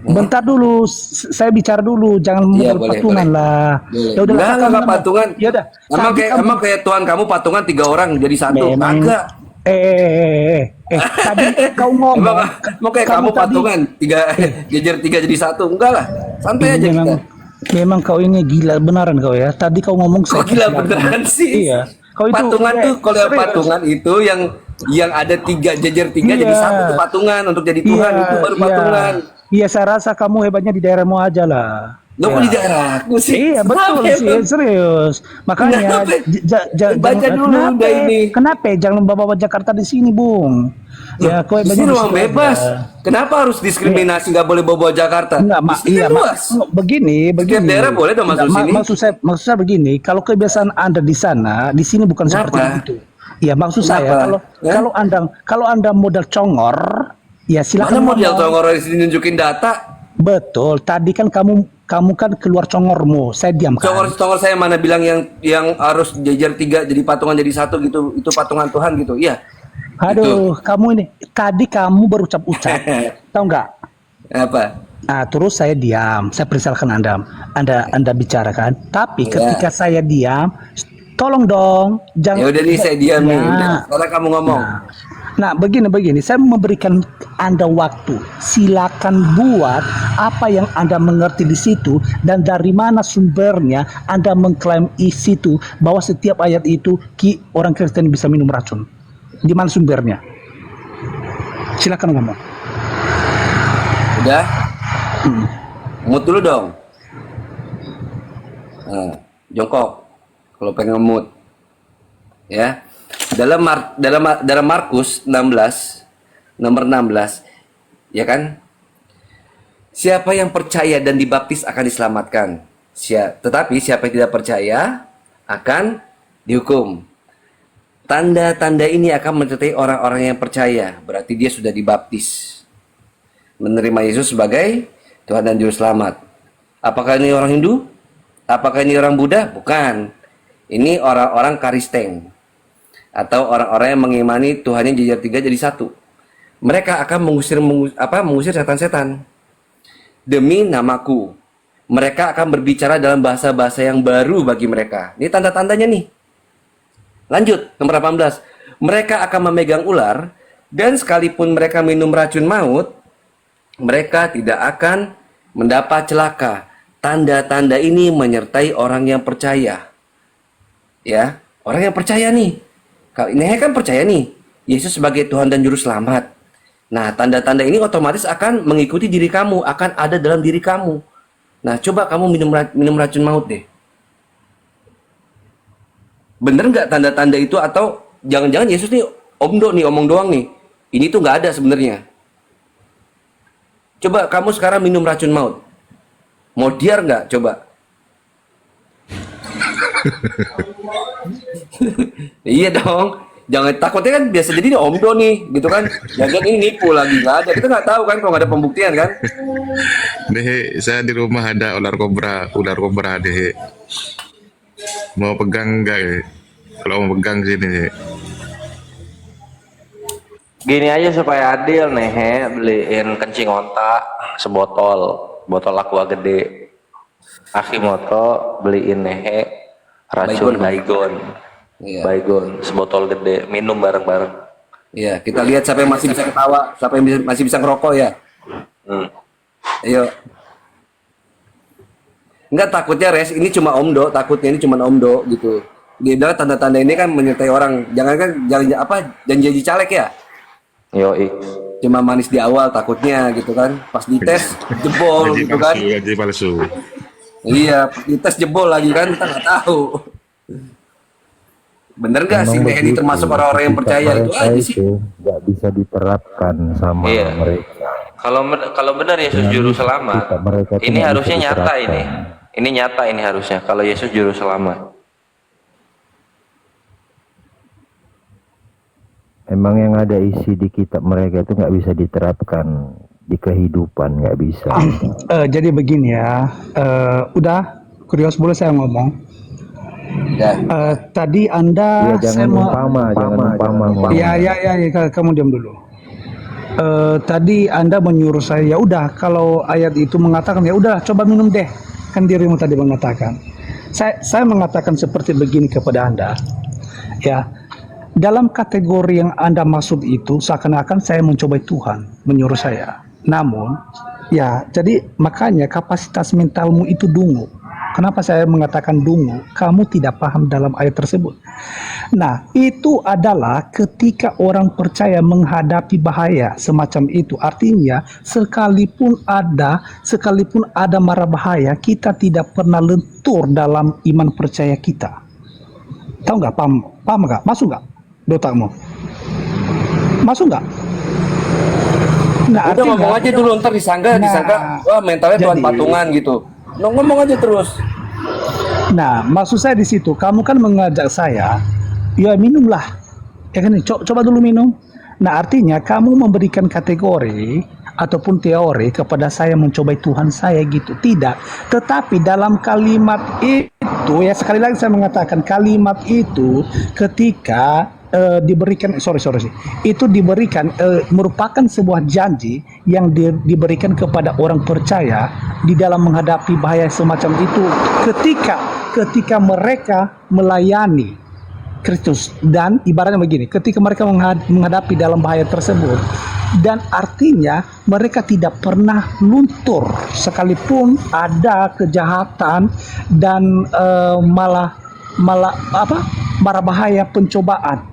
Bentar dulu, saya bicara dulu, jangan Iya, modal patungan lah. Ya udah, Enggak patungan. Ya udah. Emang kayak Tuhan kamu patungan 3 orang jadi 1. Kagak. Tadi kau ngomong. Emang kayak kamu patungan 3 jejer 3 jadi 1. Enggak lah. Santai aja kita. Memang kau ini gila benaran kau ya. Tadi kau ngomong Kok gila beneran sih? Iya. Kau itu patungan tuh kalau yang patungan itu yang ada 3 jejer 3 jadi 1 itu patungan untuk jadi Tuhan, itu baru patungan. Iya, saya rasa kamu hebatnya di daerahmu aja lah. Lo di daerahku sih. Iya, betul sih, serius. Makanya baca dulu udah ini. Kenapa jangan bawa Jakarta di sini, Bung? Ya, kau hebatnya ruang bebas. Kenapa harus diskriminasi nggak boleh bawa Jakarta? Enggak, begini. Setiap daerah boleh dong masuk sini. Maksud saya begini, kalau kebiasaan Anda di sana, di sini bukan seperti itu. Ya maksud saya Kenapa? kalau anda modal congor, ya Mana silakan model ngomong. congor di sini nunjukin data? Betul. Tadi kan kamu kan keluar congormu, saya diam kan. Congor saya mana bilang yang harus jajar 3 jadi patungan jadi 1 gitu, itu patungan Tuhan gitu. Iya. Aduh, kamu ini tadi kamu berucap-ucap, tahu nggak? Apa? Nah, terus saya diam, saya persilakan Anda bicarakan. Tapi Ya. ketika saya diam, tolong dong, jangan. Ya udah nih saya diam nih. Ya. Udah, sekarang kamu ngomong. Nah, begini, saya memberikan Anda waktu. Silakan buat apa yang Anda mengerti di situ dan dari mana sumbernya Anda mengklaim isi itu bahwa setiap ayat itu orang Kristen bisa minum racun. Di mana sumbernya? Silakan ngomong. Udah? Mut dulu dong. Nah, jongkok. Kalau pengen ngemut. Ya. Dalam Markus 16 nomor 16 ya kan? Siapa yang percaya dan dibaptis akan diselamatkan. Tetapi siapa yang tidak percaya akan dihukum. Tanda-tanda ini akan menyertai orang-orang yang percaya. Berarti dia sudah dibaptis. Menerima Yesus sebagai Tuhan dan Juru Selamat. Apakah ini orang Hindu? Apakah ini orang Buddha? Bukan. Ini orang-orang Kristen. Atau orang-orang yang mengimani Tuhannya jajar 3 jadi 1. Mereka akan mengusir setan-setan. Demi namaku. Mereka akan berbicara dalam bahasa-bahasa yang baru bagi mereka. Ini tanda-tandanya nih. Lanjut, nomor 18. Mereka akan memegang ular, dan sekalipun mereka minum racun maut, mereka tidak akan mendapat celaka. Tanda-tanda ini menyertai orang yang percaya. Ya, orang yang percaya nih. Kalau ini kan percaya nih, Yesus sebagai Tuhan dan Juru Selamat. Nah, tanda-tanda ini otomatis akan mengikuti diri kamu, akan ada dalam diri kamu. Nah, coba kamu minum racun maut deh. Bener nggak tanda-tanda itu, atau jangan-jangan Yesus nih omong doang nih. Ini tuh nggak ada sebenarnya. Coba kamu sekarang minum racun maut. Mau diar nggak? Coba. Iya dong. Jangan takutnya kan biasa jadi ini omdo nih, gitu kan. Jangan ini nipu lagi, nggak ada. Kita nggak tahu kan kalau nggak ada pembuktian kan. Deh, saya di rumah ada ular kobra deh. Mau pegang enggak? Kalau mau pegang sini deh. Gini aja supaya adil nih, beliin kencing onta botol aqua gede. Akimoto beliin racun baygon. Iya. Baygon sebotol gede, minum bareng-bareng. Iya, kita lihat siapa yang masih bisa ketawa, siapa yang masih bisa ngerokok ya. Ayo. Enggak, takutnya ini cuma omdo, takutnya ini cuma omdo gitu. Dia bilang tanda-tanda ini kan menyertai orang. Jangan janji caleg ya. Yoi. Cuma manis di awal takutnya gitu kan. Pas dites jebol gitu kan. Gaji palsu. Iya, pas dites jebol lagi kan, kita nggak tahu. Bener nggak sih ini termasuk orang-orang yang percaya itu aja sih. Nggak bisa diterapkan sama Iya. mereka. Kalau benar Yesus Juru Selamat, mereka itu ini nggak harusnya bisa nyata diterapkan. ini. Ini nyata ini harusnya kalau Yesus Juru Selamat. Emang yang ada isi di kitab mereka itu nggak bisa diterapkan di kehidupan, nggak bisa. Jadi begini ya, udah kurios boleh saya ngomong. Ya. Tadi Anda Iya, jangan umpama. Ya, kamu diam dulu. Tadi Anda menyuruh saya, ya udah kalau ayat itu mengatakan ya udah coba minum deh, kan dirimu tadi mengatakan. Saya mengatakan seperti begini kepada Anda, ya. Dalam kategori yang Anda maksud itu seakan-akan saya mencobai Tuhan menyuruh saya. Namun, ya jadi makanya kapasitas mentalmu itu dungu. Kenapa saya mengatakan dungu? Kamu tidak paham dalam ayat tersebut. Nah, itu adalah ketika orang percaya menghadapi bahaya semacam itu. Artinya, sekalipun ada mara bahaya, kita tidak pernah lentur dalam iman percaya kita. Tahu nggak? Paham nggak? Masuk nggak dotakmu? Masuk nggak? Nah, Udah ngomong aja dulu, ntar disangka wah mentalnya Tuhan jadi- patungan gitu. Ngomong aja terus. Nah, maksud saya di situ, kamu kan mengajak saya, ya minumlah Ya kan? Coba dulu minum. Nah, artinya kamu memberikan kategori ataupun teori kepada saya mencobai Tuhan saya gitu. Tidak. Tetapi dalam kalimat itu, ya sekali lagi saya mengatakan kalimat itu ketika diberikan, itu diberikan merupakan sebuah janji yang diberikan kepada orang percaya di dalam menghadapi bahaya semacam itu ketika mereka melayani Kristus. Dan ibaratnya begini, ketika mereka menghadapi dalam bahaya tersebut, dan artinya mereka tidak pernah luntur sekalipun ada kejahatan dan malah bahaya pencobaan.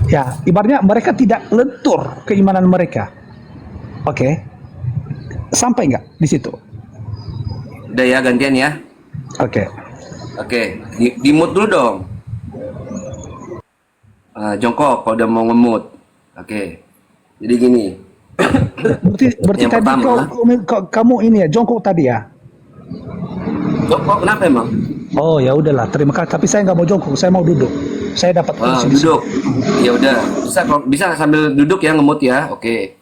Ya, ibaratnya mereka tidak lentur keimanan mereka. Oke. Sampai nggak di situ? Udah ya, gantian ya. Oke. Oke, di mute dulu dong. Jongkok kalau udah mau ngemut. Oke. Jadi gini. Berarti Yang tadi pertama, kamu ini ya jongkok tadi ya? jongkok kenapa emang? Oh ya udahlah, terima kasih. Tapi saya nggak mau jongkok, saya mau duduk. Saya dapat kursi di sini. Duduk. Ya udah, bisa sambil duduk ya, ngemut ya. Oke.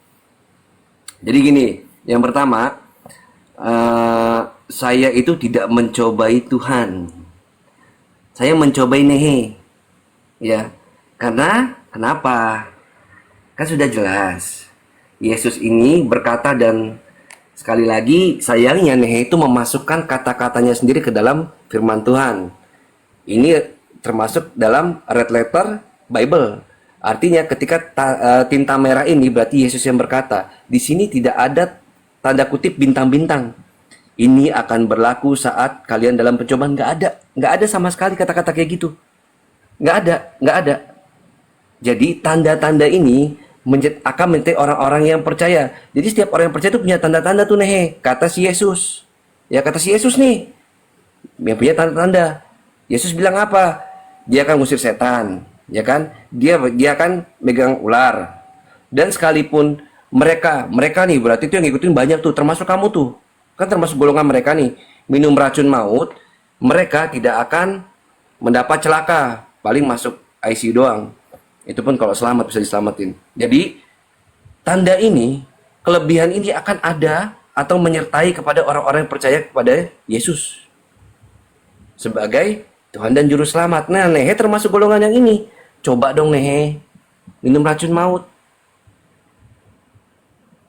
Jadi gini, yang pertama, saya itu tidak mencobai Tuhan. Saya mencobai Nehe. Ya. Kenapa? Kan sudah jelas. Yesus ini berkata, dan sekali lagi sayangnya Nehe itu memasukkan kata-katanya sendiri ke dalam firman Tuhan. Ini termasuk dalam red letter Bible. Artinya ketika tinta merah ini berarti Yesus yang berkata. Di sini tidak ada tanda kutip bintang-bintang. Ini akan berlaku saat kalian dalam pencobaan. Nggak ada sama sekali kata-kata kayak gitu. Nggak ada. Jadi tanda-tanda ini akan menjadi orang-orang yang percaya. Jadi setiap orang yang percaya itu punya tanda-tanda tuh Nehe. Kata si Yesus. Ya kata si Yesus nih. Yang punya tanda-tanda. Yesus bilang apa? Dia akan ngusir setan, ya kan? Dia akan megang ular. Dan sekalipun mereka nih berarti itu yang ngikutin banyak tuh, termasuk kamu tuh. Kan termasuk golongan mereka nih, minum racun maut, mereka tidak akan mendapat celaka, paling masuk ICU doang. Itu pun kalau selamat bisa diselamatin. Jadi tanda ini, kelebihan ini akan ada atau menyertai kepada orang-orang yang percaya kepada Yesus sebagai Tuhan dan Juru Selamat. Nah, Nehe termasuk golongan yang ini. Coba dong Nehe, minum racun maut.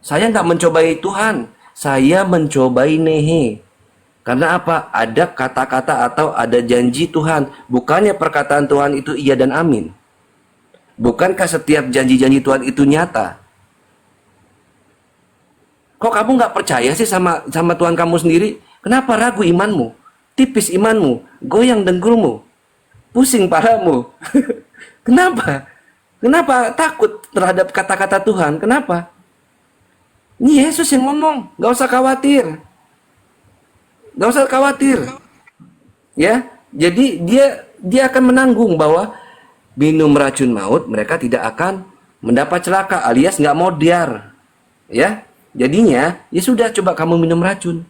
Saya nggak mencobai Tuhan, saya mencobai Nehe. Karena apa? Ada kata-kata atau ada janji Tuhan. Bukannya perkataan Tuhan itu iya dan amin. Bukankah setiap janji-janji Tuhan itu nyata? Kok kamu nggak percaya sih sama Tuhan kamu sendiri? Kenapa ragu imanmu? Tipis imanmu, goyang dengkulmu, pusing palamu. Kenapa? Kenapa takut terhadap kata-kata Tuhan? Kenapa? Ini Yesus yang ngomong, gak usah khawatir. Gak usah khawatir. Ya, jadi dia akan menanggung bahwa minum racun maut mereka tidak akan mendapat celaka alias nggak modiar. Ya, jadinya ya sudah, coba kamu minum racun.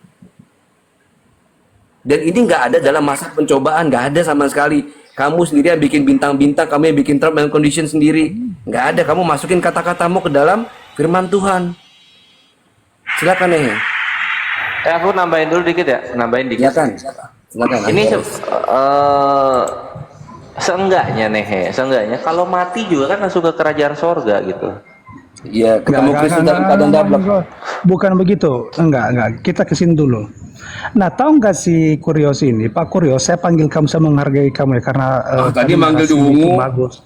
Dan ini nggak ada dalam masa pencobaan, nggak ada sama sekali. Kamu sendiri yang bikin bintang-bintang, kamu yang bikin term and condition sendiri. Nggak ada, kamu masukin kata-katamu ke dalam firman Tuhan. Silakan Nehe. Aku nambahin dulu dikit ya, nambahin dikit. Silakan. Ini seenggaknya seenggaknya kalau mati juga kan langsung ke kerajaan sorga gitu. Iya, ketemu Kristus dalam keadaan dablek. Bukan begitu, enggak. Kita kesini dulu. Nah, tahu nggak si Kurios ini, Pak Kurios, saya panggil kamu, saya menghargai kamu ya karena tadi manggil dungu. Bagus.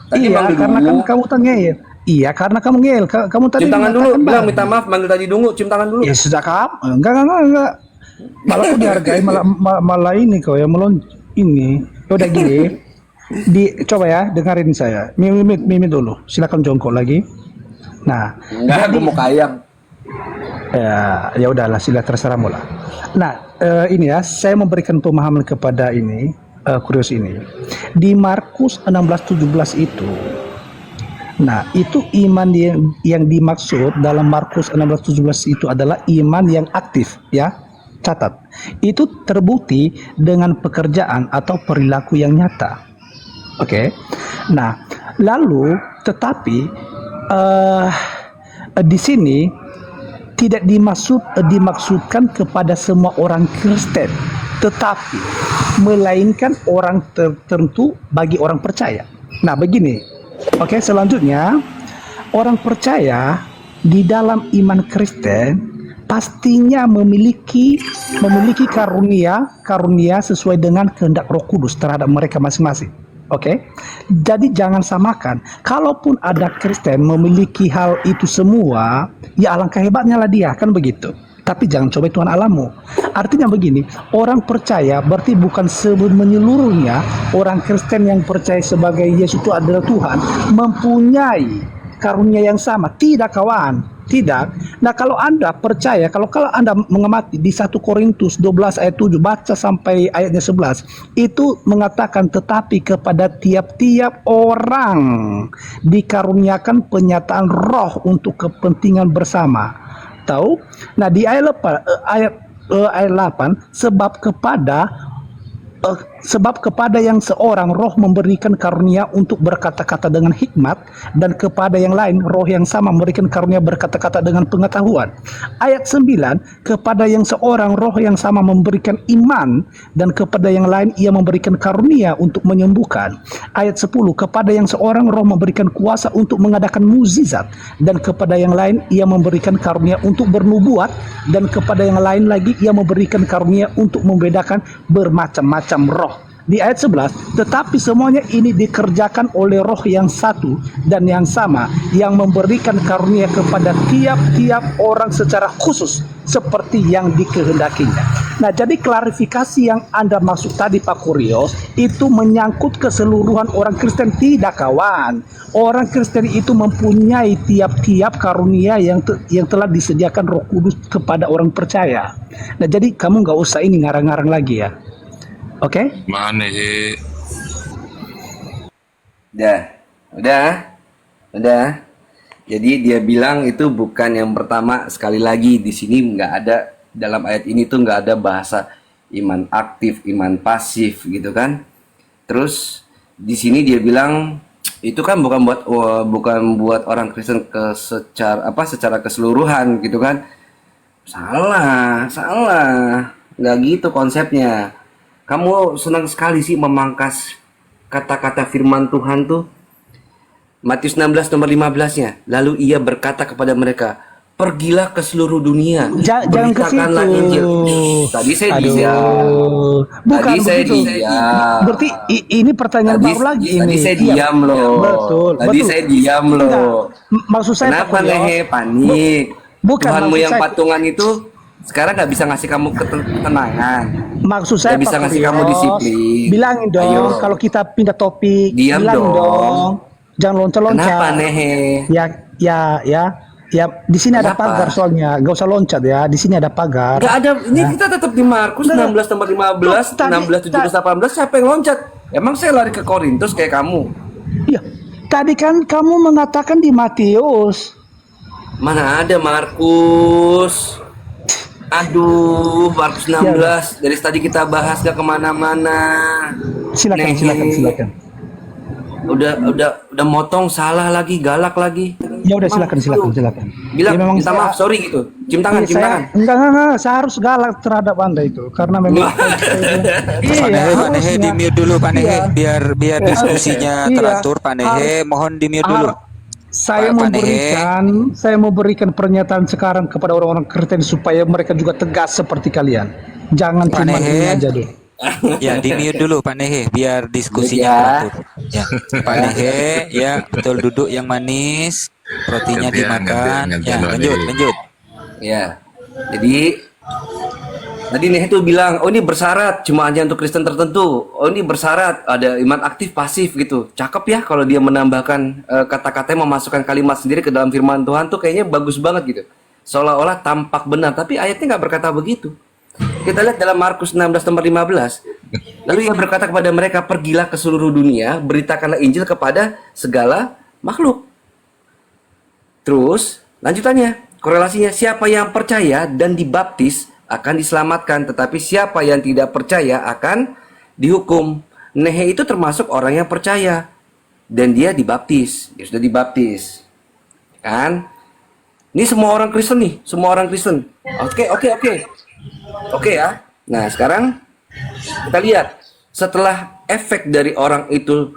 Tadi Iya, manggil karena kan dungu. kamu tanya ya. Iya, karena kamu ngeyel. Kamu tadi Cium tangan dulu, mengatakan, bilang minta maaf, manggil tadi dungu, cium tangan dulu. Ya sudah kamu, enggak. Malah aku dihargai, malah ini kau ya melon ini. Udah gini, coba ya dengerin saya. Mimi dulu, silakan jongkok lagi. Nah, Enggak, aku mau kayang. ya udahlah, sila terserahmu lah. Nah, ini ya, saya memberikan pemahaman kepada ini, Kurios ini. Di Markus 16:17 itu, nah itu iman yang dimaksud dalam Markus 16:17 itu adalah iman yang aktif, ya. Catat, itu terbukti dengan pekerjaan atau perilaku yang nyata. Oke. Nah, Lalu, tetapi di sini tidak dimaksudkan kepada semua orang Kristen, tetapi melainkan orang tertentu bagi orang percaya. Nah, begini. Oke, selanjutnya orang percaya di dalam iman Kristen pastinya memiliki karunia sesuai dengan kehendak Roh Kudus terhadap mereka masing-masing. Oke, jadi jangan samakan. Kalaupun ada Kristen memiliki hal itu semua, ya alangkah hebatnya lah dia, kan begitu. Tapi jangan coba Tuhan Allahmu. Artinya begini, orang percaya berarti bukan menyeluruhnya orang Kristen yang percaya sebagai Yesus itu adalah Tuhan mempunyai karunia yang sama. Tidak, kawan. Tidak. Nah, kalau Anda percaya, kalau Anda mengamati di 1 Korintus 12 ayat 7, baca sampai ayatnya 11, itu mengatakan tetapi kepada tiap-tiap orang dikaruniakan penyataan roh untuk kepentingan bersama. Tahu? Nah, di ayat 8, sebab kepada yang seorang roh memberikan karunia untuk berkata-kata dengan hikmat, dan kepada yang lain roh yang sama memberikan karunia berkata-kata dengan pengetahuan. Ayat 9, kepada yang seorang roh yang sama memberikan iman, dan kepada yang lain ia memberikan karunia untuk menyembuhkan. Ayat 10, kepada yang seorang roh memberikan kuasa untuk mengadakan mukjizat, dan kepada yang lain ia memberikan karunia untuk bernubuat, dan kepada yang lain lagi ia memberikan karunia untuk membedakan bermacam-macam roh. Di ayat 11, tetapi semuanya ini dikerjakan oleh roh yang satu dan yang sama, yang memberikan karunia kepada tiap-tiap orang secara khusus seperti yang dikehendakinya. Nah, jadi klarifikasi yang Anda maksud tadi Pak Kuryo itu menyangkut keseluruhan orang Kristen. Tidak, kawan. Orang Kristen itu mempunyai tiap-tiap karunia yang telah disediakan Roh Kudus kepada orang percaya. Nah, jadi kamu nggak usah ini ngarang-ngarang lagi ya. Oke? Mana he? Udah. Jadi dia bilang itu bukan yang pertama. Sekali lagi di sini nggak ada, dalam ayat ini tuh nggak ada bahasa iman aktif, iman pasif gitu kan. Terus di sini dia bilang itu kan bukan buat orang Kristen secara keseluruhan gitu kan. Salah. Nggak gitu konsepnya. Kamu senang sekali sih memangkas kata-kata firman Tuhan tuh. Matius 16 nomor 15-nya. Lalu ia berkata kepada mereka, pergilah ke seluruh dunia. Jangan ke situ. Injil. Tadi saya diam. Bukan begitu. Berarti ini pertanyaan Tadi, baru lagi ini. Tadi saya diam loh. Betul. Saya diam loh. Maksud saya Kenapa lehe panik? Bukan, Tuhanmu maksud yang saya- patungan itu sekarang nggak bisa ngasih kamu ketenangan. Maksud saya Nggak bisa Pak ngasih Kurios, kamu disiplin. bilangin dong. Ayo. Kalau kita pindah topik, Diam bilangin dong. dong. Jangan loncat-loncat. Kenapa nehe? Ya, di sini ada Kenapa? pagar soalnya. Gak usah loncat ya. Di sini ada pagar. Nggak ada. Ini kita tetap di Markus 16 nomor 15, Tadi- 16, 17, 18. Siapa yang loncat? Emang saya lari ke Korintus kayak kamu? Iya. Tadi kan kamu mengatakan di Matius. Mana ada Markus? Aduh, Markus 16. Dari tadi kita bahas gak kemana-mana. Silakan, Nehe. silakan. Udah motong, salah lagi, galak lagi. Ya udah silakan. Bilang, Ya, memang minta maaf, sorry gitu. Cium tangan, cium tangan. Enggak, saya harus galak terhadap Anda itu karena memang Pak Nehe, Pak Nehe di mute dulu Pak Nehe, biar diskusinya Iya. teratur. Pak Nehe, mohon di mute dulu. Saya Pak mau berikan pernyataan sekarang kepada orang-orang Kristen supaya mereka juga tegas seperti kalian. Jangan Pak cuma Nehe. ini aja dulu. Ya, di mute dulu Pak Nehe, biar diskusinya Ya. teratur. Ya, Pak Nehe, ya betul, duduk yang manis, rotinya Gantian, dimakan. gantian, Ya, Pak lanjut, Nehe. lanjut. Ya, jadi tadi Nehe tuh bilang, oh ini bersyarat cuma hanya untuk Kristen tertentu. Oh ini bersyarat ada iman aktif pasif gitu. Cakep ya kalau dia menambahkan kata-katanya, memasukkan kalimat sendiri ke dalam firman Tuhan tuh kayaknya bagus banget gitu. Seolah-olah tampak benar, tapi ayatnya nggak berkata begitu. Kita lihat dalam Markus 16 nomor 15. Lalu ia berkata kepada mereka, pergilah ke seluruh dunia, beritakanlah Injil kepada segala makhluk. Terus lanjutannya, korelasinya, siapa yang percaya dan dibaptis akan diselamatkan, tetapi siapa yang tidak percaya akan dihukum. Nehe itu termasuk orang yang percaya. dan dia dibaptis. Dia sudah dibaptis. Kan? Ini semua orang Kristen nih, semua orang Kristen. Oke. Oke ya. Nah, sekarang kita lihat setelah efek dari orang itu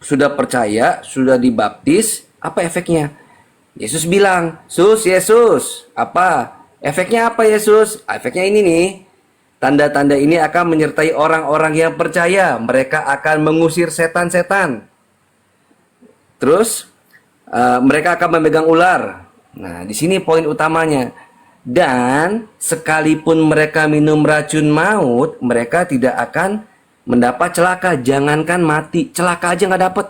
sudah percaya, sudah dibaptis, apa efeknya? Yesus bilang, Yesus, apa? Efeknya apa Yesus? Efeknya ini nih. Tanda-tanda ini akan menyertai orang-orang yang percaya. Mereka akan mengusir setan-setan. Terus mereka akan memegang ular. Nah, di sini poin utamanya. Dan sekalipun mereka minum racun maut, mereka tidak akan mendapat celaka. Jangankan mati, celaka aja nggak dapat.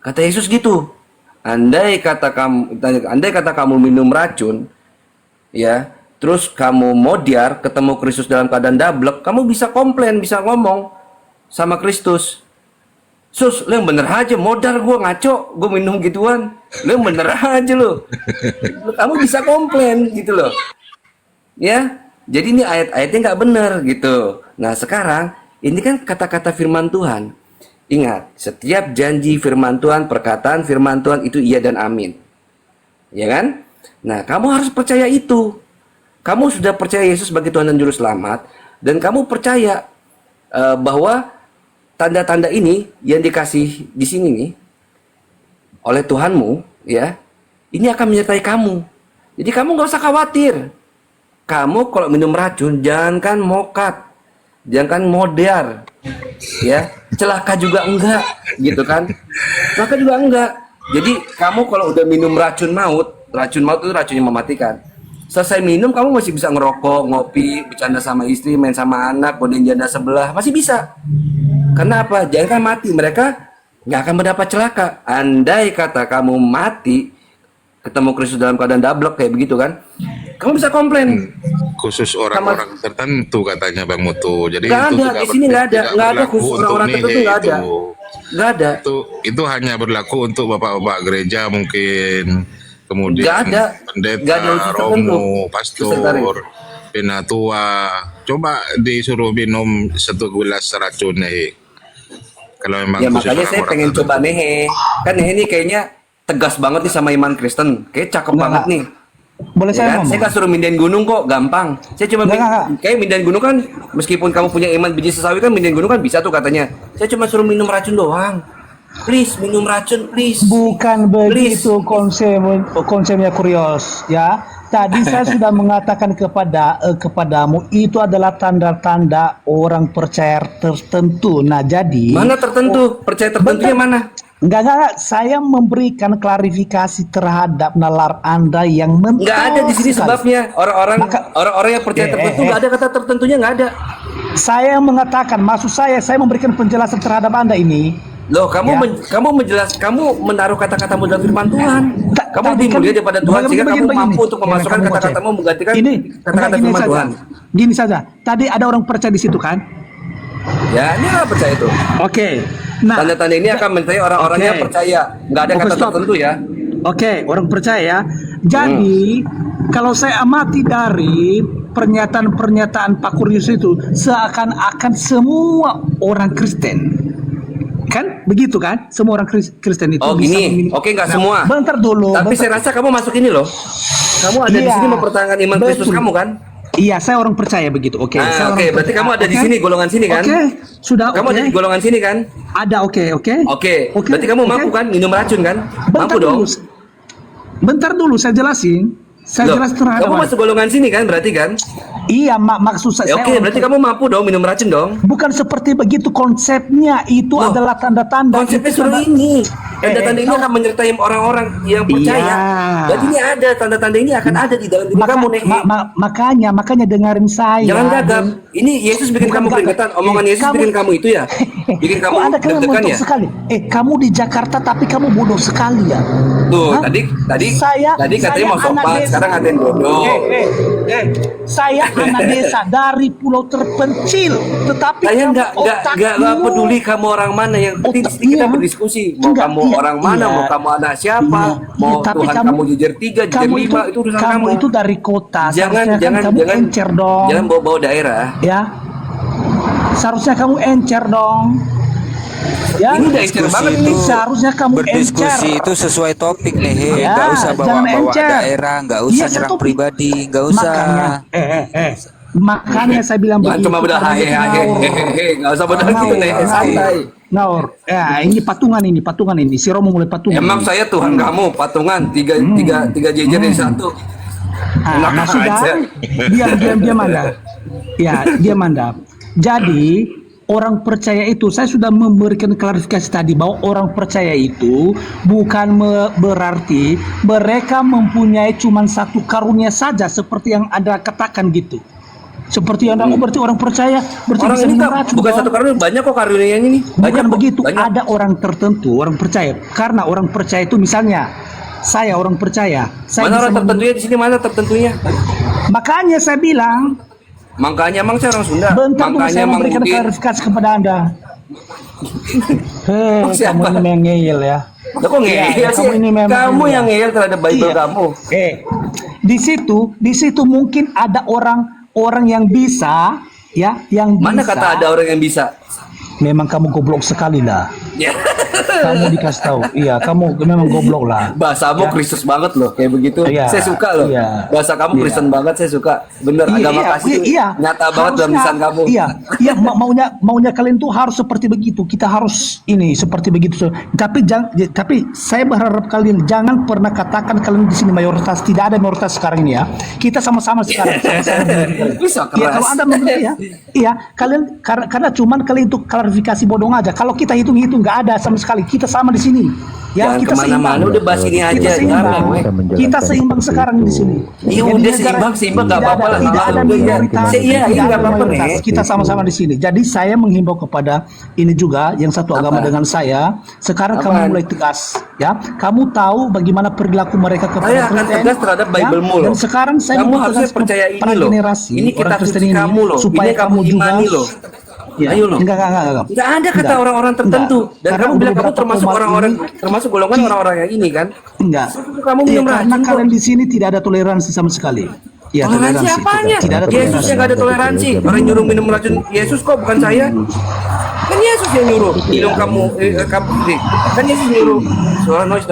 Kata Yesus gitu. Andai kata kamu minum racun, ya, terus kamu modiar, ketemu Kristus dalam keadaan dablek, kamu bisa komplain, bisa ngomong sama Kristus. Sus, lu yang bener aja, modal gue ngaco, gue minum gituan. Lu yang bener aja lu. Kamu bisa komplain gitu loh. Ya, jadi ini ayat-ayatnya nggak bener gitu. Nah sekarang, ini kan kata-kata firman Tuhan. Ingat, setiap janji firman Tuhan, perkataan firman Tuhan itu iya dan amin. Ya kan? Nah, kamu harus percaya itu. Kamu sudah percaya Yesus sebagai Tuhan dan Juru Selamat, dan kamu percaya bahwa tanda-tanda ini yang dikasih di sini nih oleh Tuhanmu, ya, ini akan menyertai kamu. Jadi kamu nggak usah khawatir. Kamu kalau minum racun, jangankan mokat, jangankan modar, ya, celaka juga enggak, gitu kan? Celaka juga enggak. Jadi kamu kalau udah minum racun maut itu racun yang mematikan. Selesai minum, kamu masih bisa ngerokok, ngopi, bercanda sama istri, main sama anak, godain janda sebelah, masih bisa. Karena apa? Jangan kan mati, mereka nggak akan mendapat celaka. Andai kata kamu mati, ketemu Kristus dalam keadaan dablek kayak begitu kan, kamu bisa komplain. Khusus orang-orang tertentu katanya Bang Mutu. Jadi nggak itu ada di sini, nggak ada khusus orang-orang tertentu, nggak ada. Itu hanya berlaku untuk bapak-bapak gereja mungkin. Kemudian pendeta, romo, pastor, penatua, coba disuruh minum 1 gelas racun nih. Kalau memang ya makanya saya pengen coba Nehe. Kan Nehe ini kayaknya tegas banget nih sama iman Kristen. Kayak cakep banget nih. Boleh Ya saya kan? ngomong? Saya gak suruh mindahin gunung kok, gampang. Saya cuma kayak mindahin gunung kan, meskipun kamu punya iman biji sesawi kan, mindahin gunung kan bisa tuh katanya. Saya cuma suruh minum racun doang. Please, minum racun, please. Bukan begitu konsepnya Kurios, ya. Tadi saya sudah mengatakan kepadamu itu adalah tanda-tanda orang percaya tertentu. Nah, jadi mana tertentu? Percaya tertentunya mana? Enggak, saya memberikan klarifikasi terhadap nalar Anda yang mentok. Nggak ada di sini sebabnya. Orang-orang yang percaya tertentu nggak ada kata tertentunya, nggak ada. Saya mengatakan, maksud saya memberikan penjelasan terhadap Anda ini. Loh, kamu menaruh kata-katamu dalam firman Tuhan. Kamu lebih mulia daripada Tuhan, sehingga kamu mampu untuk memasukkan kata-katamu menggantikan kata-kata firman Tuhan. Gini saja, tadi ada orang percaya di situ kan? Ya, ini nggak percaya itu. Oke. Nah, tanda-tanda ini akan menyertai orang-orang yang percaya. Nggak ada kata tertentu ya. Oke, orang percaya. Jadi, kalau saya amati dari pernyataan-pernyataan Pak Kurius itu, seakan-akan semua orang Kristen, kan begitu kan, semua orang Kristen itu bisa gini, oke, nggak semua. Bentar dulu. Tapi saya rasa kamu masuk ini loh. Kamu ada di sini mempertahankan iman Kristus kamu kan? Iya, saya orang percaya begitu. Oke. Oke, berarti kamu ada di sini, golongan sini kan? Oke, sudah. Kamu ada di golongan sini kan? Ada, oke. Oke. Berarti kamu mampu kan minum racun kan? Mampu dong. Bentar dulu, saya jelasin. Saya jelas terhadap. Kamu masuk golongan sini kan, berarti kan? Iya, maksud saya. Oke, berarti kamu mampu dong minum racun dong. Bukan seperti begitu konsepnya. Itu adalah tanda-tanda. Konsepnya sudah ini. Tanda-tanda ini akan menyertai orang-orang yang percaya. Jadi ini ada tanda-tanda ini akan ada di dalam diri kamu nih. Makanya dengerin saya. Jangan gagap. Ini Yesus bikin kamu keringetan. Omongan Yesus bikin kamu itu ya. Bikin kamu deg-degan ya. Sekali. Kamu di Jakarta tapi kamu bodoh sekali ya. Tuh, tadi katanya mau sopan, sekarang ngatain bodoh. Saya anak desa dari pulau terpencil, tetapi saya nggak peduli kamu orang mana, yang penting kita berdiskusi. Mau kamu orang mana, mau kamu anak siapa, mau Tuhan kamu jejer 3, jejer 5, itu urusan kamu. Itu dari kota. Jangan encer dong. Jangan bawa-bawa daerah. Ya, seharusnya kamu encer dong. Ya, Ini udah encer banget ini nih. seharusnya kamu Berdiskusi encer. itu sesuai topik nih, Ya, nggak usah jangan bawa-bawa encer. daerah, nggak usah Iya, nyerang satu- pribadi, nggak usah. Makanya saya bilang Jangan begitu. cuma udah karena itu Naur. hehehe, nggak usah benar gitu nih, Naur, santai. Naur, ya ini patungan ini. Si Romo mulai patungan. Emang saya Tuhan kamu, patungan tiga jejer dari satu. Enak Nah sudah, aja. diam Anda. Ya, diam Anda. Jadi orang percaya itu, saya sudah memberikan klarifikasi tadi bahwa orang percaya itu bukan berarti mereka mempunyai cuma satu karunia saja seperti yang Anda katakan gitu. Seperti yang Anda berarti orang percaya berarti Orang bisa ini minum tak racun bukan dong. satu karunia, banyak kok karunianya ini. Bukan kok, begitu, banyak. ada orang tertentu, orang percaya. Karena orang percaya itu misalnya saya orang percaya, saya Mana bisa orang tertentunya di sini, mana tertentunya? makanya saya bilang, Makanya emang saya orang Sunda. bentar dulu Makanya saya emang memberikan Udin. klarifikasi kepada Anda. Oh, siapa? Kamu ini memang ngeyel ya. Lah kok ngeyel Iya, sih? kamu ini memang Kamu ngeyel. yang ngeyel terhadap Bible Iya. kamu. Di situ mungkin ada orang yang bisa, ya, yang Mana bisa. kata ada orang yang bisa? Memang kamu goblok sekali lah. Ya. Kamu dikasih tahu, iya, kamu memang goblok lah. Bahasamu Kristus banget loh, kayak begitu. Iya, Saya suka loh. iya. Bahasa kamu Iya. Kristen banget, saya suka. Bener, agama kasih nyata banget dalam Harusnya, lisan kamu. Iya, maunya kalian tuh harus seperti begitu. Kita harus ini seperti begitu. Tapi saya berharap kalian jangan pernah katakan kalian di sini mayoritas. Tidak ada mayoritas sekarang ini ya. Kita sama-sama sekarang. Bisa Iya, keras. kalau Anda mengerti ya. Iya, kalian karena cuman kalian itu klarifikasi bodong aja. Kalau kita hitung-hitung nggak ada sama sekali. Kita sama di sini. Ya, Jangan kita kemana-mana, seimbang. udah bahas ini Kita aja. seimbang. Jangan, weh. Kita seimbang sekarang di sini. Iya, Jadi udah negara- seimbang nggak tidak apa-apa ada- lah. Tidak ada Udah, minoritas. iya, iya, tidak nggak ada apa-apa, mayoritas. Nek. Kita sama-sama di sini. Jadi saya menghimbau kepada ini juga yang satu agama dengan saya. Sekarang kamu Apaan? mulai tegas, ya. Kamu tahu bagaimana perilaku mereka kepada Saya akan Kristen, tegas terhadap Bible-mu ya? loh. Dan sekarang saya Kamu mau harusnya tegas percaya ini kepada loh. generasi Ini orang kitab Kristen suci ini, kamu loh. supaya Ini kamu juga imani loh. Ya, Ayo loh. Enggak. Nggak ada kata Enggak. orang-orang tertentu. Enggak. Dan Karena kamu ada bilang kamu beberapa termasuk umat orang-orang, ini- termasuk golongan orang-orang yang ini kan? Enggak. Kamu Iya, minum karena racun kok. kalian di sini tidak ada toleransi sama sekali. Iya, Toleransi itu apanya? kan. Tidak ada Yesus toleransi. yang nggak ada toleransi. Orang nyuruh minum racun Yesus kok, bukan saya. Kan Yesus yang nyuruh minum kamu, kamu nih. Kan Yesus nyuruh suara noise.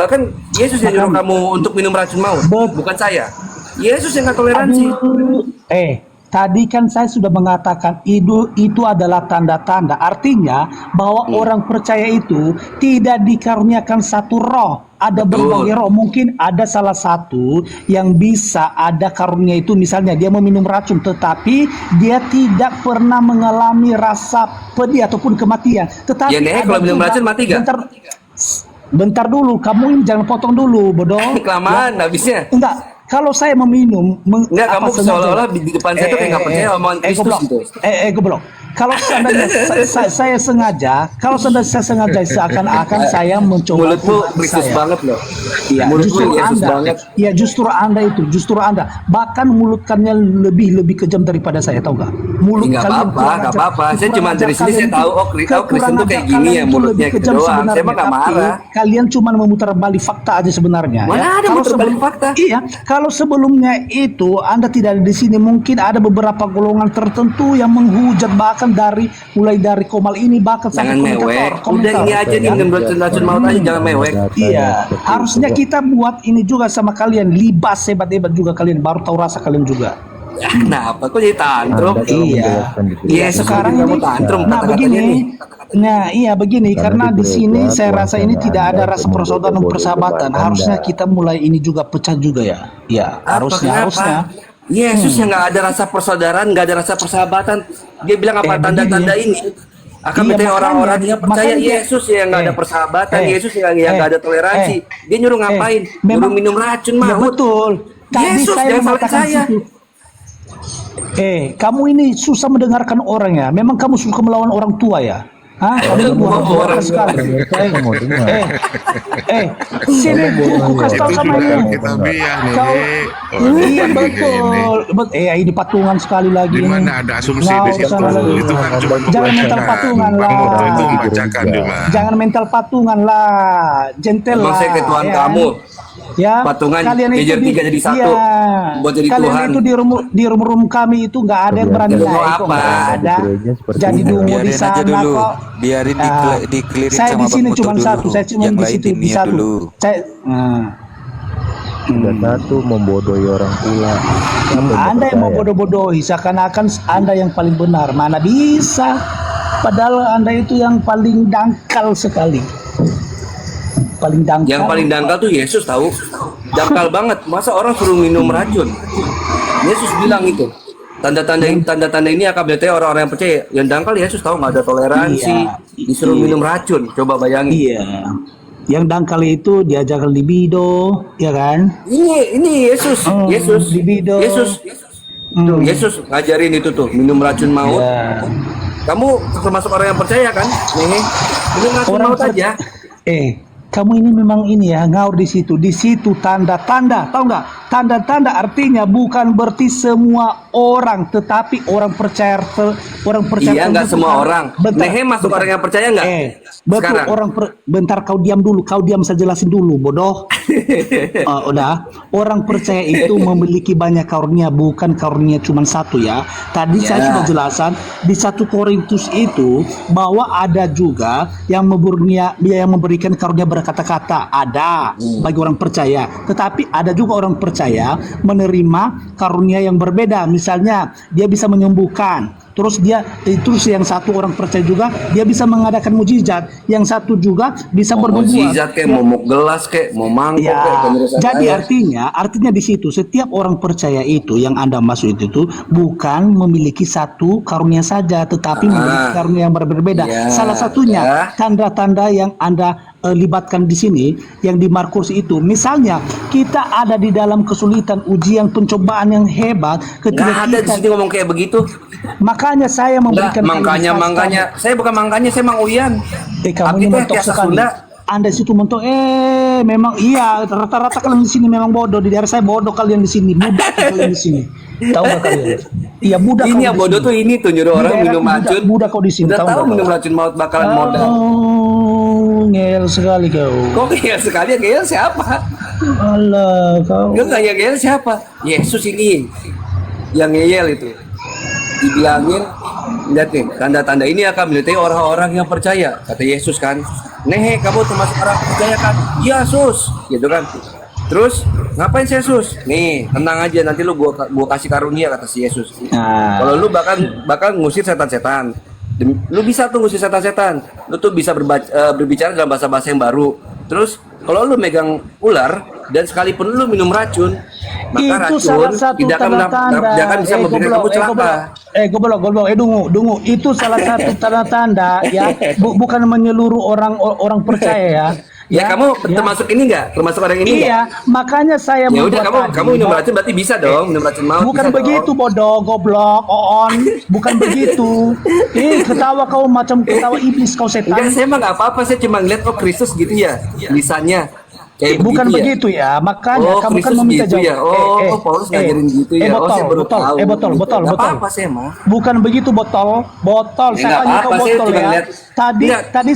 Kan Yesus yang nyuruh kamu untuk minum racun maut, bukan saya. Yesus yang nggak toleransi. Aduh. Tadi kan saya sudah mengatakan itu adalah tanda-tanda. Artinya bahwa orang percaya itu tidak dikaruniakan satu roh. Ada berbagai roh. Mungkin ada salah satu yang bisa ada karunia itu. Misalnya dia meminum racun, tetapi dia tidak pernah mengalami rasa pedih ataupun kematian. Tetapi Ya, Nek, ada kalau minum juga- racun mati gak? Bentar dulu, kamu ini jangan potong dulu, bodoh. Kelamaan habisnya. Enggak, kalau saya meminum Enggak, kamu sengaja. seolah-olah di depan saya tuh kayak nggak percaya omongan Kristus goblok. gitu. Goblok. Kalau seandainya saya sengaja, seakan-akan saya mencoba Mulutmu hati Kristus saya. banget loh. Iya, Mulutmu justru Yesus Anda. banget. Iya, justru Anda. Bahkan mulutkannya lebih kejam daripada saya, tahu nggak? Mulut Nggak kalian apa-apa, kurang nggak ajar. apa-apa. Saya Kurang cuma ajar dari sini kalian saya itu- tahu, oh Kristen tuh kurang kayak ajar gini kalian ya, itu mulutnya lebih gitu kejam doang. sebenarnya, Saya mah nggak tapi marah. Kalian cuma memutar balik fakta aja sebenarnya. Mana ya. ada Kalau muter balik fakta? Iya, kalau sebelumnya itu Anda tidak ada di sini, mungkin ada beberapa golongan tertentu yang menghujat bahkan mulai dari Komal ini bahkan Jangan sampai mewek. komentar. Udah ini aja nih minum racun maut aja, jangan mewek. Iya, harusnya kita buat ini juga sama kalian, libas hebat-hebat juga kalian, baru tahu rasa kalian juga. Kenapa? Kok jadi tantrum? Iya. Iya, Sekarang kamu ini, tantrum nah kata-katanya begini, nih. begini, karena di sini saya rasa ini tidak ada rasa persaudaraan dan persahabatan. Harusnya kita mulai ini juga pecah juga ya. Iya, harusnya. Yesus yang nggak ada rasa persaudaraan, nggak ada rasa persahabatan. Dia bilang apa tanda-tanda ini? Akan Iya, menjadi makanya- orang-orang yang percaya makanya- Yesus yang nggak ada persahabatan, Yesus yang nggak ada toleransi. Dia nyuruh ngapain? Nyuruh minum racun Ya maut. betul. Tadi Yesus saya jangan salahin mengatakan saya. situ. Kamu ini susah mendengarkan orang ya. Memang kamu suka melawan orang tua ya. Hah? Kamu orang sekali. Sini aku kasih tahu Itu sama juga ini. kita biar nih. Kau, iya Ini. betul. Ini patungan sekali lagi. Di nih. mana ada asumsi Nggak di situ? usah lagi. Itu kan cuma Jangan mental membacakan. patungan Bang lah. Murto itu membacakan cuma. Jangan mental patungan lah. Gentle Emang lah. saya ke Tuhan ya. kamu. Ya, patungan kalian kejar itu 3 jadi 1 iya. buat jadi Kalian Tuhan. itu di room kami itu nggak ada yang berani Dungu naik kok, apa? nggak ada. Gereja seperti Jadi itu. dungu di Biarin aja sana dulu. kok. Biarin Ah, dikelirin saya sama di sini Bang Muto cuma dulu. satu, saya cuma Yang di lain situ di timnya satu. dulu. Saya, Sudah satu membodohi orang pula. Siapa Anda yang mau percaya? bodoh-bodohi seakan-akan Anda yang paling benar. Mana bisa? Padahal Anda itu yang paling dangkal sekali. Paling dangkal. Yang paling dangkal tuh Yesus tahu. Dangkal banget. Masa orang suruh minum racun? Yesus bilang itu. Tanda-tanda ini akan berarti orang-orang yang percaya. Yang dangkal Yesus tahu nggak ada toleransi. Iya. Disuruh minum racun. Coba bayangin. Iya. Yang dangkal itu diajarkan libido, ya kan? Ini Yesus. Yesus. libido. Yesus. Tuh, Yesus ngajarin itu tuh minum racun maut. Ya. Kamu termasuk orang yang percaya kan? Nih, minum racun maut per- aja. Kamu ini memang ini ya, ngaur di situ. Di situ tanda-tanda, tahu nggak? Tanda-tanda artinya bukan berarti semua orang, tetapi orang percaya Iya, nggak tertentu semua kan. orang. Nehe masuk orang yang percaya nggak? Betul, Sekarang. bentar kau diam dulu, saya jelasin dulu, bodoh. Udah, orang percaya itu memiliki banyak karunia, bukan karunia cuma satu ya. Tadi Ya. saya sudah jelasan di 1 Korintus itu bahwa ada juga yang memberikan karunia berkata-kata, ada bagi orang percaya. Tetapi ada juga orang percaya menerima karunia yang berbeda. Misalnya dia bisa menyembuhkan. Terus yang satu orang percaya juga dia bisa mengadakan mujizat, yang satu juga bisa bernubuat. Mujizat kayak mau muk gelas kayak mau mangkok kayak Ya, penulisan jadi saya. artinya di situ setiap orang percaya itu yang Anda maksud itu bukan memiliki satu karunia saja, tetapi memiliki karunia yang berbeda. Ya, Salah satunya tanda-tanda yang Anda libatkan di sini yang di Markus itu. Misalnya kita ada di dalam kesulitan, ujian, pencobaan yang hebat. Nggak ada di sini ngomong kayak begitu. Makanya saya memberikan Makanya. Saya bukan makanya, saya Mang Uyan. kamu ini Artinya mentok kayak sekali. Sunda. Anda situ mentok. Memang iya. Rata-rata kalian di sini memang bodoh. Di daerah saya bodoh kalian di sini. Budak kalian di sini. Tahu nggak kalian? Iya budak. Ini kau yang di bodoh sini. tuh ini tuh nyuruh Di orang daerah minum racun. Budak kau di sini. Udah tahu nggak minum kau? racun maut bakalan modal. Ngel sekali kau. Kok ngeyel sekali? Yang ngeyel siapa? Alah kau. Enggak yang ngeyel siapa? Yesus ini yang ngeyel itu. Dibilangin, lihat nih, tanda-tanda ini akan menyertai orang-orang yang percaya. Kata Yesus kan, Nehe, kamu termasuk orang percaya kan? Iya, Sus. Gitu kan. Terus, ngapain sih Yesus? Nih, tenang aja, nanti lu gua kasih karunia, kata si Yesus. Kalau lu bakal ngusir setan-setan. Lu bisa tuh ngusir setan-setan. Lu tuh bisa berbicara dalam bahasa-bahasa yang baru. Terus, kalau lu megang ular dan sekalipun lu minum racun, maka Itu racun salah satu tidak akan bisa memberikan kamu celaka. Goblok. Dungu. Itu salah satu tanda-tanda ya. Bukan menyeluruh orang percaya ya. Ya, kamu termasuk ini enggak? Termasuk orang ini enggak? Iya, makanya saya Ya udah membuat kamu minum racun berarti bisa dong, minum racun maut. Bukan bisa begitu dong. bodoh, goblok, oon. Bukan begitu. Ketawa kau macam ketawa iblis kau setan. Enggak, saya mah enggak apa-apa, saya cuma ngeliat Kristus gitu ya. Lisannya kayak Bukan begitu ya. begitu ya, makanya kamu kan Kristus meminta gitu ya. jawab. Paulus ngajarin gitu ya. Saya baru tahu. Botol. Nggak apa-apa saya mah. Bukan begitu botol. Ya, Saya panggil kau saya botol cuma ya. ngeliat. Tadi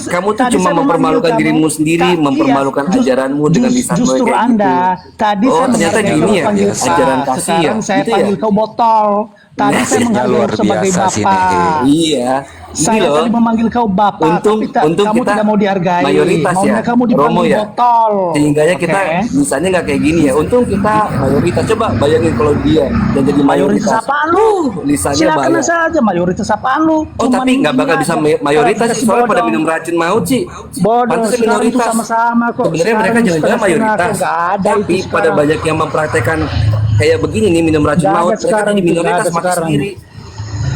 Kamu tuh tadi cuma saya memanggil mempermalukan kamu. dirimu sendiri, mempermalukan ajaranmu dengan lisanmu Justru kayak Anda gitu. tadi saya Ternyata menghargai gini kau ya, panggil ajaran Pak. kasih ya. Sekarang saya Gitu ya? panggil kau botol. Tadi saya Nasibnya menghargai luar kau sebagai biasa sih, bapak. Iya. Ini Saya loh. tadi memanggil kau bapak, Untung kamu kita tidak mau dihargai. mayoritas Maunya ya, kamu Romo dipanggil ya. botol. Sehingga kita Oke. misalnya nggak kayak gini ya. Untung kita mayoritas. Coba bayangin kalau dia dan jadi Mayoritas mayoritas. apaan lu? Lisannya Silakan banyak. saja mayoritas apaan lu? Oh tapi nggak bakal bisa mayoritas sih, soalnya pada minum racun maut sih. Bodoh, Pantasnya sekarang itu minoritas. sama-sama kok. Sebenarnya Sekarang mereka jangan-jangan setengah-setengah mayoritas. kok, nggak ada Tapi itu pada sekarang. banyak yang mempraktekkan kayak begini nih minum racun Nggak ada maut, mereka sekarang jadi itu, minoritas nggak ada mati sekarang. sendiri.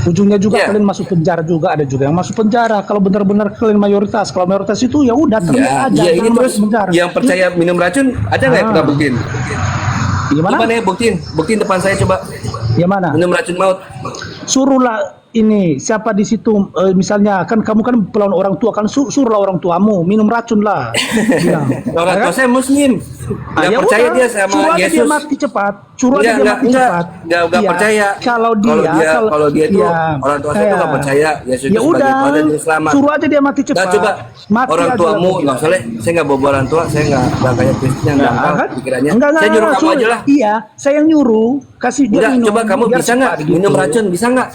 Ujungnya juga Iya. kalian masuk penjara juga, ada juga yang masuk penjara. Kalau benar-benar kalian mayoritas, kalau mayoritas itu ya udah terima Ya, aja. iya ini jangan terus masuk penjara. yang percaya minum racun ada nggak yang pernah buktiin? Gimana? Coba nih buktiin depan saya coba. Yang mana? Minum racun maut. Suruhlah ini siapa di situ misalnya kan kamu kan pelawan orang tua kan suruhlah orang tuamu minum racun lah. Bilang. Orang tua Ya kan? saya Muslim. Nggak Ya percaya udah, dia sama suruh aja Yesus. dia mati cepat. Suruh aja dia Enggak, mati enggak, cepat. enggak Iya. percaya. Kalau Kalau dia tuh iya. orang tua saya tuh nggak percaya Yesus Ya itu sebagai udah, Tuhan dan Juru Selamat. suruh aja dia mati Nah, cepat. coba Mati orang aja tuamu, lah. nggak soalnya saya nggak bawa orang tua, saya nggak kayak Kristen yang Nah, gampang kan? pikirannya. Enggak, Saya nyuruh kamu suruh. aja lah. Iya, saya yang nyuruh. Kasih dia Udah, minum. coba kamu biar bisa nggak cepat gitu. minum racun? Bisa nggak?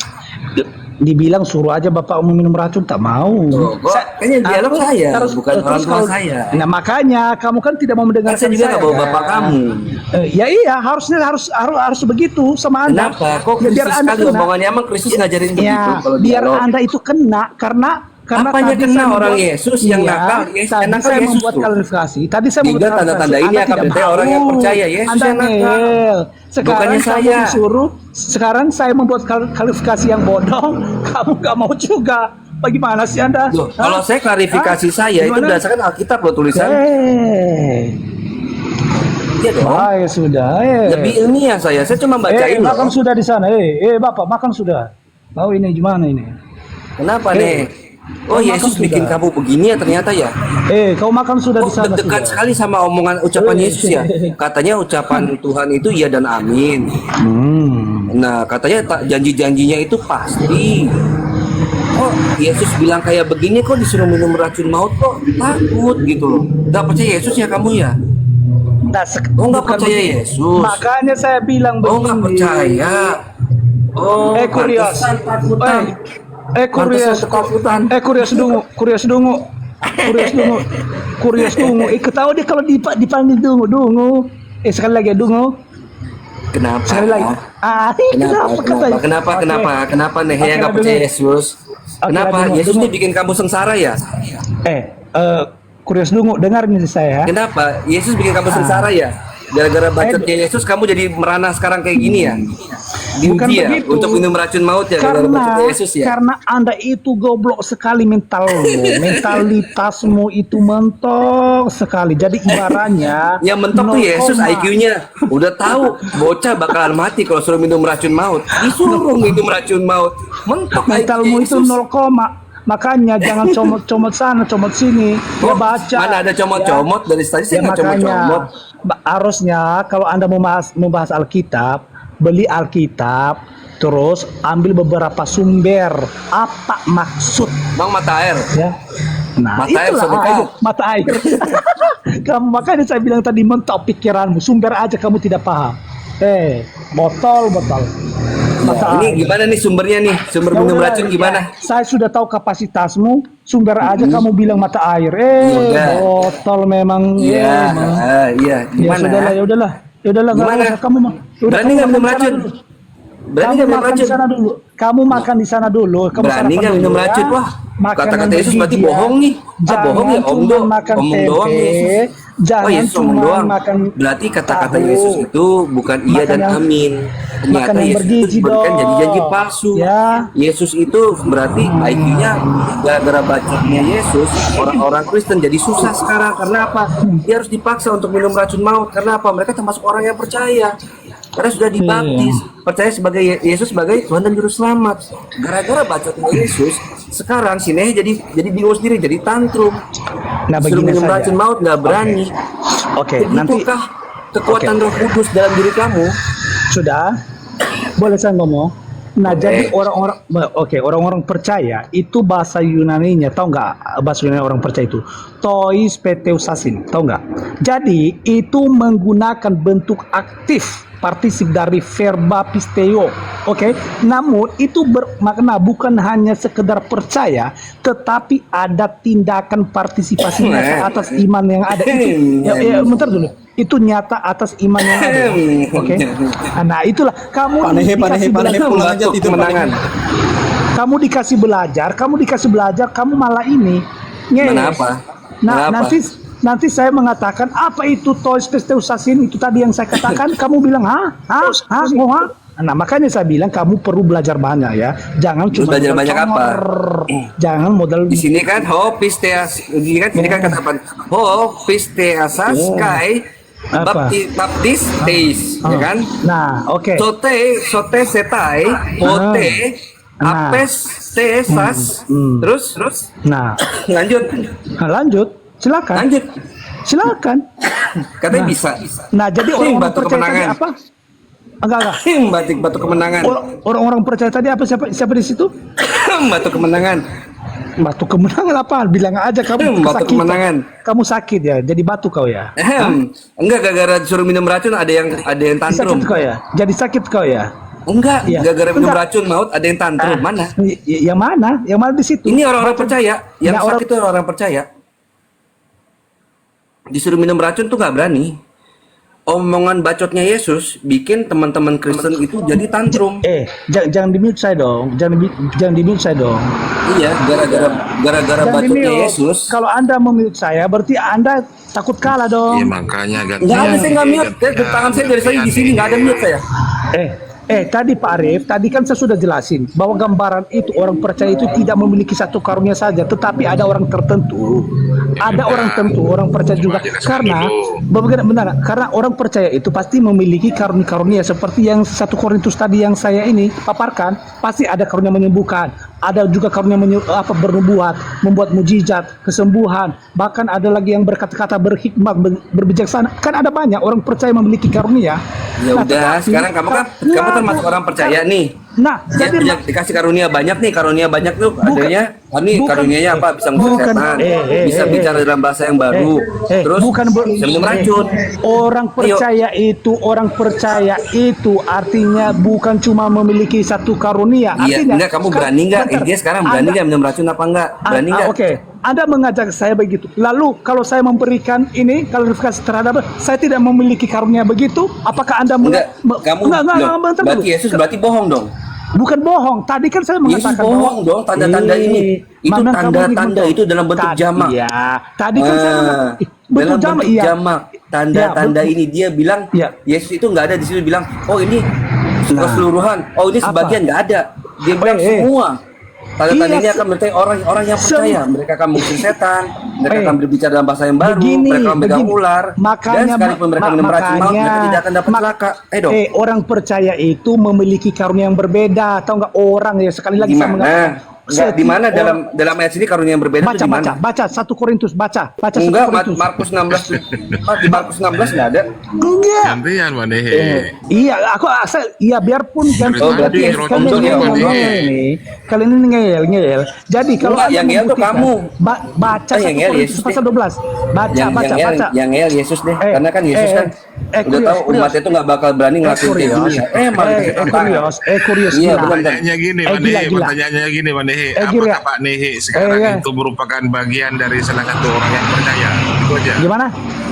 Dibilang suruh aja bapakmu minum racun tak mau. Tuh, kok kayaknya dialog Aku saya, bukan terus orang tua kalau- saya. Nah makanya kamu kan tidak mau mendengar Kan saya juga nggak bawa bapak kamu. Ya iya harusnya harus begitu sama anda. Kenapa? Kok Ya, Kristus sekali omongannya, emang Kristus ngajarin begitu Ya, kalau biar dialog? anda itu kena karena Apanya tadi kena saya orang membuat- Yesus yang Iya, nakal? Yesus tadi yang nakal saya Yesus membuat tuh. klarifikasi. Tadi saya Tiga membuat tanda-tanda klarifikasi. ini Anda akan tidak berarti orang yang mau. percaya Yesus Anda yang nakal. ngeyel. Sekarang Bukannya kamu saya. disuruh. Sekarang saya membuat klarifikasi yang bodong. Kamu nggak mau juga. Bagaimana sih anda? Loh, Hah? kalau saya klarifikasi Hah? saya itu Gimana? berdasarkan Alkitab loh tulisan. Iya dong. Ya sudah. Lebih ilmiah saya cuma bacain loh. Makan sudah di sana. Bapak makan sudah. Oh ini gimana ini? Kenapa nih? Oh makan Yesus sudah. bikin kamu begini ya ternyata ya. Kau makan sudah di Oh, sana dekat sudah. sekali sama omongan ucapan Yesus ya. Katanya ucapan Tuhan itu iya dan amin. Nah, katanya janji-janjinya itu pasti. Oh, Yesus bilang kayak begini kok disuruh minum racun maut kok takut gitu loh. Gak percaya Yesus ya kamu ya? Oh, nggak Bukan percaya begitu. Yesus. Makanya saya bilang begini. Oh, nggak percaya. Oh, Kurios. pantesan takutan. Kurios. Pantesan ketakutan. Kurios dungu. Ketawa dia kalau dipanggil dungu. Sekali lagi dungu. Kenapa? Sekali lagi. Kenapa nih Oke, yang nggak lah, percaya dulu. Yesus? Oke, Kenapa? lah, dulu. Yesus ini bikin kamu sengsara ya? Kurios dungu, dengar nih saya. Kenapa? Yesus bikin kamu sengsara ya? Gara-gara bacotnya Yesus kamu jadi merana sekarang kayak gini ya? Bukan Diuji ya? begitu. Untuk minum racun maut ya gara-gara bacotnya Yesus ya? Karena anda itu goblok sekali mentalitasmu itu mentok sekali. Jadi ibaratnya Yang mentok tuh Yesus 0, IQ-nya udah tahu bocah bakalan mati kalau suruh minum racun maut. Disuruh minum racun maut. Mentok mentalmu IQ itu Yesus. 0, makanya jangan comot sana comot sini ya baca. Mana ada comot-comot dari tadi saya nggak comot-comot. Harusnya kalau anda membahas Alkitab, beli Alkitab terus ambil beberapa sumber apa maksud Bang mata air. ya. Nah, Mata air itulah sedekah. itu, mata air. Kamu makanya saya bilang tadi mentok pikiranmu, sumber aja kamu tidak paham. Botol. Mata Ini air. gimana nih sumbernya nih? Sumber Ya minum udah, racun gimana? ya, saya sudah tahu kapasitasmu, sumber aja kamu bilang mata air. Udah. Botol memang. Iya, memang. iya. Ya Gimana? sudahlah, nggak Gimana? usah, kamu mah. Berani nggak minum racun? Berani Kamu nggak minum makan di racun? sana dulu. Kamu makan di sana dulu. Kamu Berani sarapan nggak dulu, minum ya. racun? Wah, Makan kata-kata yang Yesus berarti bergizi, bohong nih. Bohong ya, Jangan cuma makan omong tempe. doang Yesus. Jangan Yesus cuma omong doang. makan Berarti kata-kata tahu. Yesus itu bukan iya Makan dan yang- amin. Ternyata makan yang Yesus bergizi itu berikan dong. janji-janji palsu. Ya. Yesus itu berarti IQ-nya gara-gara bacotnya Yesus, orang-orang Kristen jadi susah sekarang. Karena apa? Dia harus dipaksa untuk minum racun maut. Karena apa? Mereka termasuk orang yang percaya. Karena sudah dibaptis, percaya sebagai Yesus sebagai Tuhan dan Juru Selamat. Gara-gara bacotnya Yesus, sekarang si Nehe jadi bingung sendiri, jadi tantrum. Nah, Suruh begini minum saja. racun maut nggak berani. Oke, nanti Begitukah kekuatan Roh Kudus dalam diri kamu? sudah. Boleh saya ngomong? Nah, jadi orang-orang percaya itu bahasa Yunaninya, tahu nggak bahasa Yunani orang percaya itu? Tois peteusasin, tahu nggak? Jadi itu menggunakan bentuk aktif partisip dari verba pisteo, oke? Namun itu bermakna bukan hanya sekedar percaya, tetapi ada tindakan partisipasi nyata atas iman yang ada itu. Bentar dulu. Itu nyata atas iman yang ada, oke? Nah itulah kamu dikasih belajar, pulang aja itu kemenangan. kamu dikasih belajar, kamu malah ini ngeles. Mana apa? Nah, Kenapa? nanti saya mengatakan apa itu tois pesteusasin itu tadi yang saya katakan, kamu bilang hah? Nah, makanya saya bilang kamu perlu belajar banyak ya. Jangan cuma belajar modal banyak apa? congor. Jangan modal Di sini kan ho pisteas, ini kan kata apa? Ho pisteasas kai Apa? Baptis, teis, ya kan? Nah, oke. Sote, setai, pote, Nah. apes, tesas, terus, Nah, lanjut, lanjut. Silakan. lanjut. Silakan. Katanya bisa. Nah, jadi orang-orang batu percaya tadi kemenangan. apa? Enggak. Batik batu kemenangan. Orang-orang percaya tadi apa, siapa di situ? Batu kemenangan. Batu kemenangan apa? Bilang aja kamu Batu kesakitan. kemenangan. Kamu sakit ya, jadi batu kau ya. Enggak, gara-gara disuruh minum racun ada yang tantrum. Sakit kau ya. Jadi sakit kau ya. Enggak, Iya. gara-gara minum Enggak. racun maut ada yang tantrum. Mana? Yang mana? Yang mana di situ? Ini orang-orang percaya. Yang Nah, sakit itu orang percaya. Disuruh minum racun tuh nggak berani. Omongan bacotnya Yesus bikin teman-teman Kristen itu jadi tantrum. Jangan di mute saya dong. Jangan di mute saya dong. Iya, gara-gara Jangan di bacotnya mute. Yesus. Kalau Anda memute saya, berarti Anda takut kalah Iya dong. makanya Nggak ada, saya nggak mute. Tangan saya dari saya di sini nggak ada mute saya. Tadi Pak Arif, tadi kan saya sudah jelasin bahwa gambaran itu orang percaya itu tidak memiliki satu karunia saja, tetapi ada orang tertentu, ada orang tertentu, orang percaya juga. Karena benar, karena orang percaya itu pasti memiliki karunia-karunia seperti yang 1 Korintus tadi yang saya ini paparkan, pasti ada karunia menyembuhkan, ada juga karunia bernubuat, membuat mujizat, kesembuhan, bahkan ada lagi yang berkata-kata berhikmat, berbijaksana. Kan ada banyak orang percaya memiliki karunia. Ya udah, sekarang kamu termasuk orang percaya nih. Nah, jadi dikasih karunia banyak tuh adanya. Nih bukan- karunianya apa? Bisa mengusir setan, bisa bicara dalam bahasa yang baru. Terus bisa minum racun. Orang percaya itu artinya bukan cuma memiliki satu karunia. Iya, Artinya, enggak kamu berani nggak? bentar. Dia sekarang berani nggak minum racun apa enggak? Berani nggak? Oke, Anda mengajak saya begitu. Lalu kalau saya memberikan ini klarifikasi terhadap saya tidak memiliki karunia begitu, apakah Anda Enggak, kamu bentar dulu. berarti Yesus berarti bohong dong. Bukan bohong. Tadi kan saya Yesus mengatakan bohong dong, tanda-tanda ini. Itu Mana kamu tanda-tanda ini itu dalam bentuk jamak. Iya. Tadi kan saya mengatakan bentuk dalam jamak, bentuk iya. jamak. Tanda-tanda Ya, ini dia bilang Iya. Yesus itu nggak ada di situ bilang, oh ini keseluruhan, oh ini Apa? sebagian nggak ada. Dia bilang semua. Tanda-tanda Iya, ini akan menyertai orang-orang yang percaya. Mereka akan mengusir setan, mereka akan berbicara dalam bahasa yang baru, mereka akan memegang ular, dan sekalipun mereka minum racun maut, mereka tidak akan dapat celaka. Dong. Orang percaya itu memiliki karunia yang berbeda, atau enggak orang ya sekali lagi saya mengatakan. Enggak, di mana dalam ayat sini karunia yang berbeda itu di mana? Baca 1 Korintus, baca 1 Enggak, Korintus. Markus 16 tuh. Di Markus 16 enggak ada. Enggak. gantian Manehe. Iya, biarpun kan berarti kalian ini ngeyel. Jadi kalau Enggak, Anda yang ngeyel tuh membuktikan, kamu. Baca yang 1 ngeyel Korintus Yesus pasal deh. 12. Baca. Yang ngeyel Yesus deh. Karena kan Yesus kan udah tahu umatnya tuh nggak bakal berani ngelakuin kayak gini ya. Malah dikasih tantangan. Kurios. Iya, gila. benar. Pertanyaannya gini, gila, Manehe. gila. Pertanyaannya gini, Manehe. Gila. Apakah Pak Nehe sekarang Iya. itu merupakan bagian dari salah satu orang yang percaya? Itu aja.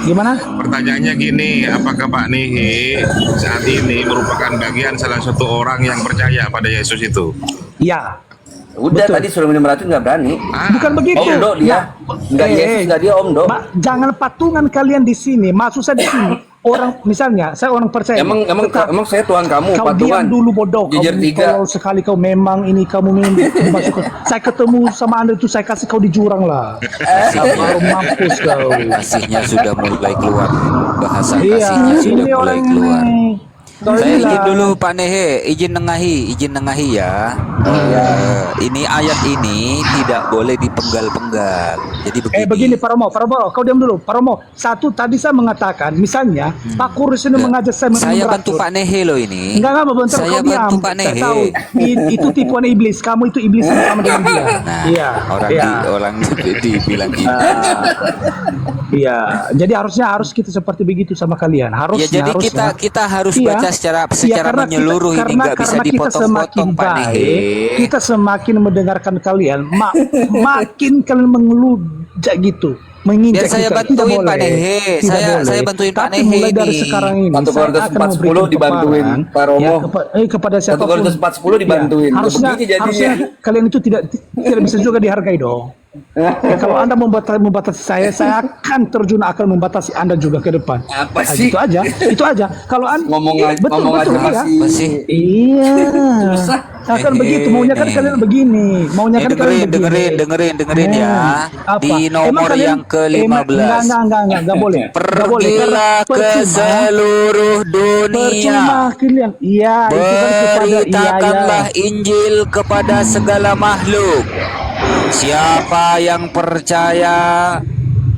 Gimana? Pertanyaannya gini, apakah Pak Nehe saat ini merupakan bagian salah satu orang yang percaya pada Yesus itu? Iya. Udah Betul. tadi suruh minum racun nggak berani. Bukan begitu. Omdo dia. Nggak Yesus, nggak dia omdo. Jangan patungan kalian di sini. Maksud saya di sini. Orang misalnya saya orang percaya. Emang saya Tuhan kamu Kau diam patungan. dulu bodoh. Kau Jejer 3. kalau sekali kau memang ini kamu masuk. Saya ketemu sama Anda itu saya kasih kau di jurang lah. Baru mampus kau. Kasihnya sudah mulai keluar. Bahasa Iya, kasihnya sudah ini mulai orang keluar. ini. Saya Gila. izin dulu Pak Nehe, izin nengahi ya. Ini ayat ini tidak boleh dipenggal-penggal. Jadi Begini Paromo, kau diam dulu. Paromo, satu tadi saya mengatakan, misalnya Pak Kurus ini mengajak saya minum saya bantu racun. Pak Nehe loh ini. Enggak, bentar Saya kau diam. bantu Pak Saya Nehe. tahu itu tipuan iblis. Kamu itu iblis sama dengan dia. Nah, Iya. orang dibilang gitu. Iya, jadi harus kita seperti begitu sama kalian. Harusnya. Ya jadi kita harus Iya. baca secara Karena menyeluruh ini nggak bisa kita dipotong-potong semakin Pak Nehe. kita semakin mendengarkan kalian, makin kalian mengelujak gitu, menginjak Biar saya kita. bantuin, Tidak boleh. Pak Nehe. Tidak Saya boleh. bantuin Pak Tapi Nehe mulai dari ini. sekarang ini 1 saya Korintus akan 4:10 memberikan dibantuin, paparan, Pak Romo. kepada 1 siapapun. Korintus 4:10 dibantuin. Ya, harusnya Begini jadinya. kalian itu tidak bisa juga dihargai dong. Ya, kalau Anda membatasi saya akan membatasi Anda juga ke depan. Apa Nah, sih? Itu aja. Kalau Anda Ngomong aja betul, masih. iya. Apa sih? Iya. Susah. Kan begitu maunya kan kalian begini. Maunya kan kalian begini. dengerin ya. Apa? Di nomor yang ke-15. Enggak boleh. Pergilah ke seluruh dunia. Percuma kalian. Iya, itu kan kepada Beritakanlah Injil kepada segala makhluk. Siapa yang percaya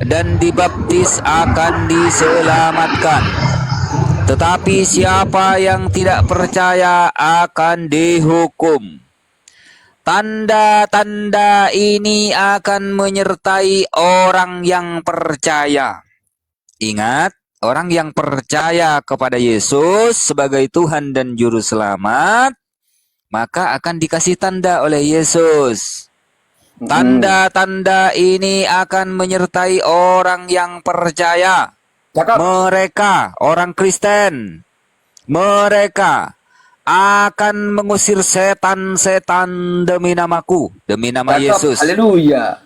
dan dibaptis akan diselamatkan. Tetapi siapa yang tidak percaya akan dihukum. Tanda-tanda ini akan menyertai orang yang percaya. Ingat, orang yang percaya kepada Yesus sebagai Tuhan dan Juru Selamat, maka akan dikasih tanda oleh Yesus. Tanda-tanda ini akan menyertai orang yang percaya. Cakep. Mereka, orang Kristen, mereka akan mengusir setan-setan demi namaku, demi nama Cakep. Yesus. Haleluya.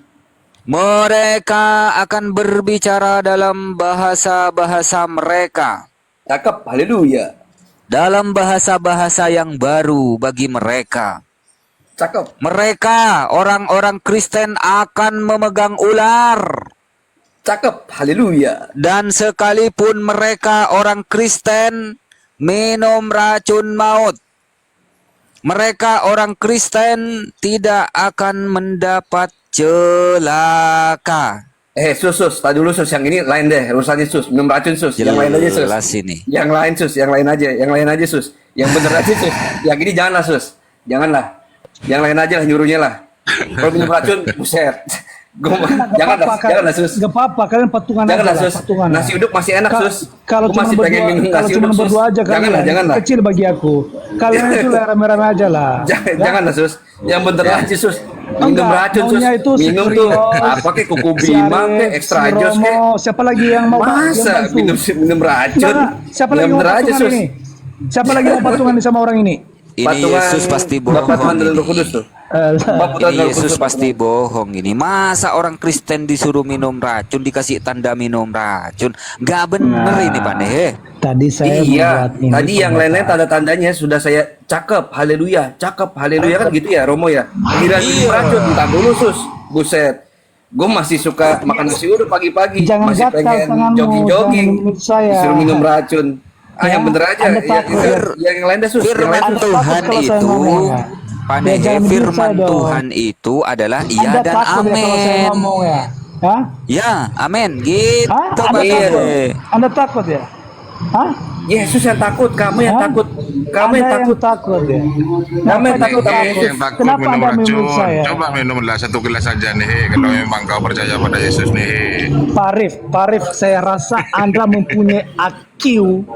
Mereka akan berbicara dalam bahasa-bahasa mereka, Cakep. Haleluya. dalam bahasa-bahasa yang baru bagi mereka. Cakep. Mereka, orang-orang Kristen akan memegang ular. Cakep. Haleluya. Dan sekalipun mereka orang Kristen minum racun maut, mereka orang Kristen tidak akan mendapat celaka. Sus, tadi dulu Sus, yang ini lain deh, urusannya Sus, minum racun Sus, yang lain aja Sus. Jelas ini. Yang lain Sus, yang lain aja Sus. Yang bener aja Sus. Yang ini janganlah Sus, janganlah. Yang lain aja lah nyuruhnya lah. Kalau minum racun, buset. Janganlah Sus. Gak apa-apa, kalian patungan Janganlah aja lah, Sus. patungan. Nasi uduk masih enak Sus. Kalau Gua cuma masih pengen minum berdua, kalau nasi cuma uduk Sus. berdua aja kalian, Janganlah. kecil bagi aku. Kalian itu rame-rame aja lah. Janganlah Sus. Yang bener aja Sus. Minum Enggak, racun Sus. maunya itu Minum si tuh Prios, apa kek kuku si bima Arif, kek extra si jos kek. Romo, siapa lagi yang mau Masa yang bantu? minum racun? Enggak, siapa lagi Yang mau bener aja patungan Sus. ini? Siapa lagi mau patungan nih sama orang ini? Ini Patungan Yesus pasti bohong. Bapak Tuhan dan Roh Ini. Kudus tuh. Bapak Tuhan Ini dan Roh Yesus Kudus. pasti bohong ini. Masa orang Kristen disuruh minum racun, dikasih tanda minum racun? Gak bener ini Pak Nehe. Tadi saya Iya, membuat ini tadi yang lain-lain pernyataan. tanda-tandanya sudah saya cakep, haleluya kan gitu ya Romo ya. Giliran minum racun, entar dulu Sus, buset. Gue masih suka makan nasi uduk pagi-pagi, Jangan masih gatal pengen tanganmu, jogging-jogging, jangan menurut saya. disuruh minum racun. Yang bener aja, Anda takut. yang lain dah Sus, yang lain Firman Sus. Tuhan kalau saya itu, ngomong, ya. Pak Ya, Nehe, jangan begitu firman saya dong. Tuhan itu adalah iya Anda dan takut ya kalau saya amin. ngomong ya? Hah? Ya, amin. Gitu Hah? Pak Anda Iya. takut? Nehe. Anda takut ya? Hah? Yesus yang takut, kamu yang Hah? takut, kamu Anda yang takut. takut ya? Kamu yang takut, Kenapa Yesus. Yang takut Kenapa minum Anda racun, menurut saya? coba minumlah 1 gelas saja nih, kalau memang kau percaya pada Yesus nih. Pak Arif, saya rasa Anda mempunyai IQ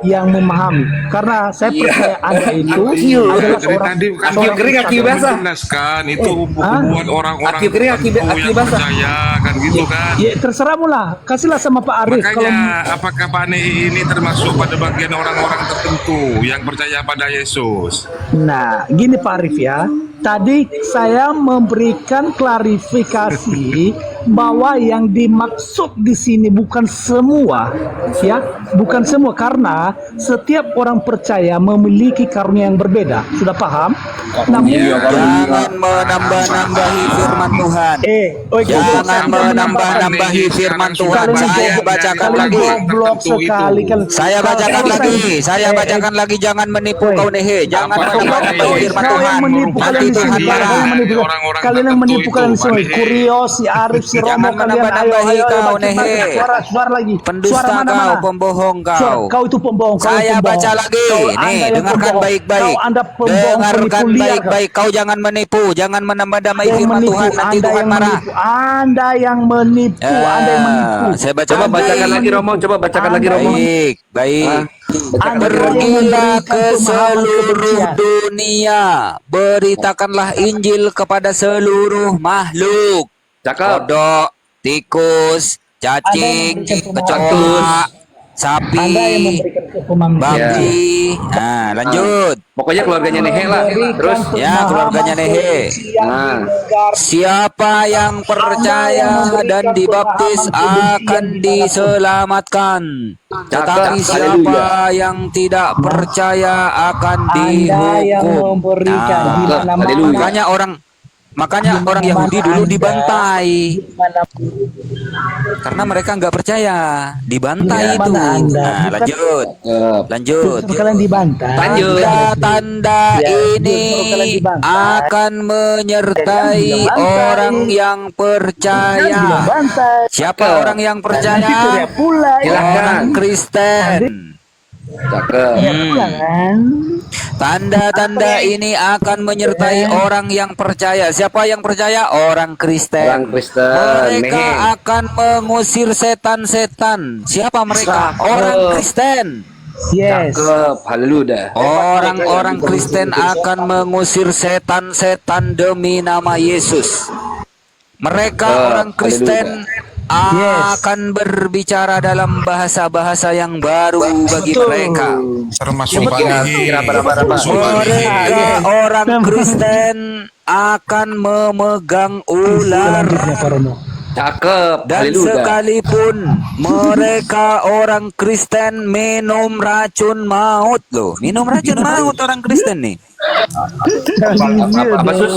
yang memahami. Karena saya Iya. percaya Anda itu IQ. adalah Dari seorang tadi kan IQ kering, IQ basah. menjelaskan itu Hah? buat orang-orang Aki kering, aki tertentu yang basah. percaya kan gitu kan. Ya terserahmu lah, kasihlah sama Pak Arif. Kalau Makanya apakah Pak Nehi ini termasuk pada bagian orang-orang tertentu yang percaya pada Yesus? Nah, gini Pak Arif ya. Tadi saya memberikan klarifikasi bahwa yang dimaksud di sini bukan semua, ya, bukan semua karena setiap orang percaya memiliki karunia yang berbeda. Sudah paham? Namun, Jangan menambah-nambahi firman Tuhan. Jangan menambah-nambahi firman Tuhan. Saya bacakan kalian lagi. goblok sekali kan. Saya bacakan lagi. Saya bacakan lagi. Jangan menipu kau Nehe. Jangan menambah-nambahi firman Kalian Tuhan. menipu Nanti kalian di Tuhan sini. marah. Kalian yang menipu kalian semua. Kurios, si Arif, si Romo, Jangan kalian ayo menambah-nambahi ayo kau, baca Nehe. suara lagi. Pendusta Suara mana, kau, mana? pembohong Suara, kau. kau itu pembohong. Kau Saya pembohong. baca lagi. Kau, Anda Nih, yang dengarkan pembohong. baik-baik. Kau Anda pembohong, Dengarkan penipu liar, baik-baik. Kau jangan menipu. Jangan menambah-nambahi yang firman menipu, Tuhan. Nanti Anda Tuhan yang marah. menipu, Anda yang menipu, Anda yang menipu. Saya baca Coba lagi. bacakan lagi Romo, coba bacakan lagi Romo. Baik, baik. Anda yang Pergilah memberikan ke pemahaman seluruh kebencian. dunia, beritakanlah Injil kepada seluruh makhluk. Cakep. Kodok, tikus, cacing, Ada yang memberikan kecoa, sapi, Anda yang memberikan hukuman babi. Nah, lanjut. Pokoknya keluarganya Nehe lah. Terus Ya, keluarganya Nehe. Nah, Siapa yang percaya dan dibaptis akan diselamatkan. Tetapi siapa yang tidak percaya akan Anda yang dihukum. memberikan di Nah, mana-mana. makanya orang Yahudi dulu dibantai karena mereka nggak percaya, dibantai itu. Nah, lanjut. Justru kalian dibantai. Tanda-tanda ini justru kalian dibantai. akan menyertai orang yang percaya. Siapa orang yang percaya? Orang Kristen. cakep. Tanda-tanda ini akan menyertai orang yang percaya. Siapa yang percaya? Orang Kristen. Orang Kristen. Mereka Nehe. akan mengusir setan-setan. Siapa mereka? Cakep. Orang Kristen. Yes. Cakep. Haleluya. Orang-orang Kristen akan mengusir setan-setan demi nama Yesus. Mereka orang Kristen akan berbicara dalam bahasa-bahasa yang baru bagi mereka. Termasuk Pak Nehe. Mereka orang Kristen akan memegang ular. Cakep. Dan Haleluya. sekalipun mereka orang Kristen minum racun maut loh. Minum racun maut orang Kristen nih. Apa sus?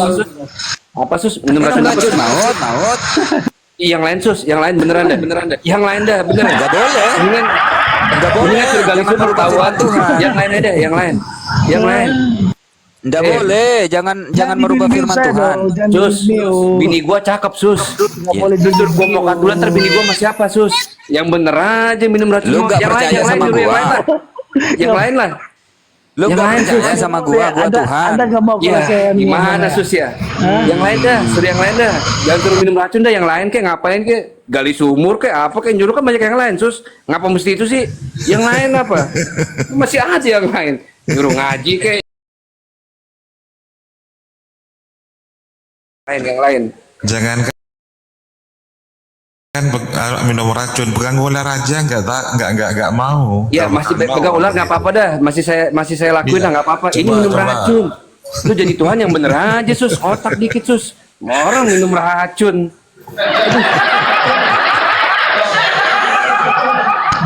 Apa sus? Minum Minum racun racun apa? maut. Yang lain sus, yang lain beneran dah. Yang lain dah, beneran. Nggak boleh. Nggak boleh. Mendingan suruh gali sumur ketahuan. Yang lain ada, yang lain. Yang lain. Nggak boleh. Jangan merubah firman Tuhan. Sus, bini gua cakep sus. Jujur gua mau kadulan, ntar bini gua sama siapa sus? Yang bener aja minum racun. Lu nggak Yang lain, percaya yang lain, sama nyuruh yang gua. lain lah. Yang lain lah. Lu Yang nggak lain, percaya Sus. sama gua Tuhan. Anda nggak mau Ya, gimana sus ya? Yang lain dah, suruh yang lain dah. Jangan suruh minum racun dah, yang lain kayak ngapain kayak gali sumur kayak apa kayak nyuruh kan banyak yang lain sus. Ngapa mesti itu sih? Yang lain apa? Masih ada yang lain. Nyuruh ngaji kayak yang lain. Jangan kan minum racun, pegang ular aja nggak mau. Ya masih pegang ular nggak apa-apa dah, masih saya lakuin Iya. lah nggak apa-apa. Ini Coba, minum coba. racun. Lu jadi Tuhan yang bener aja sus, otak dikit sus. Orang minum racun.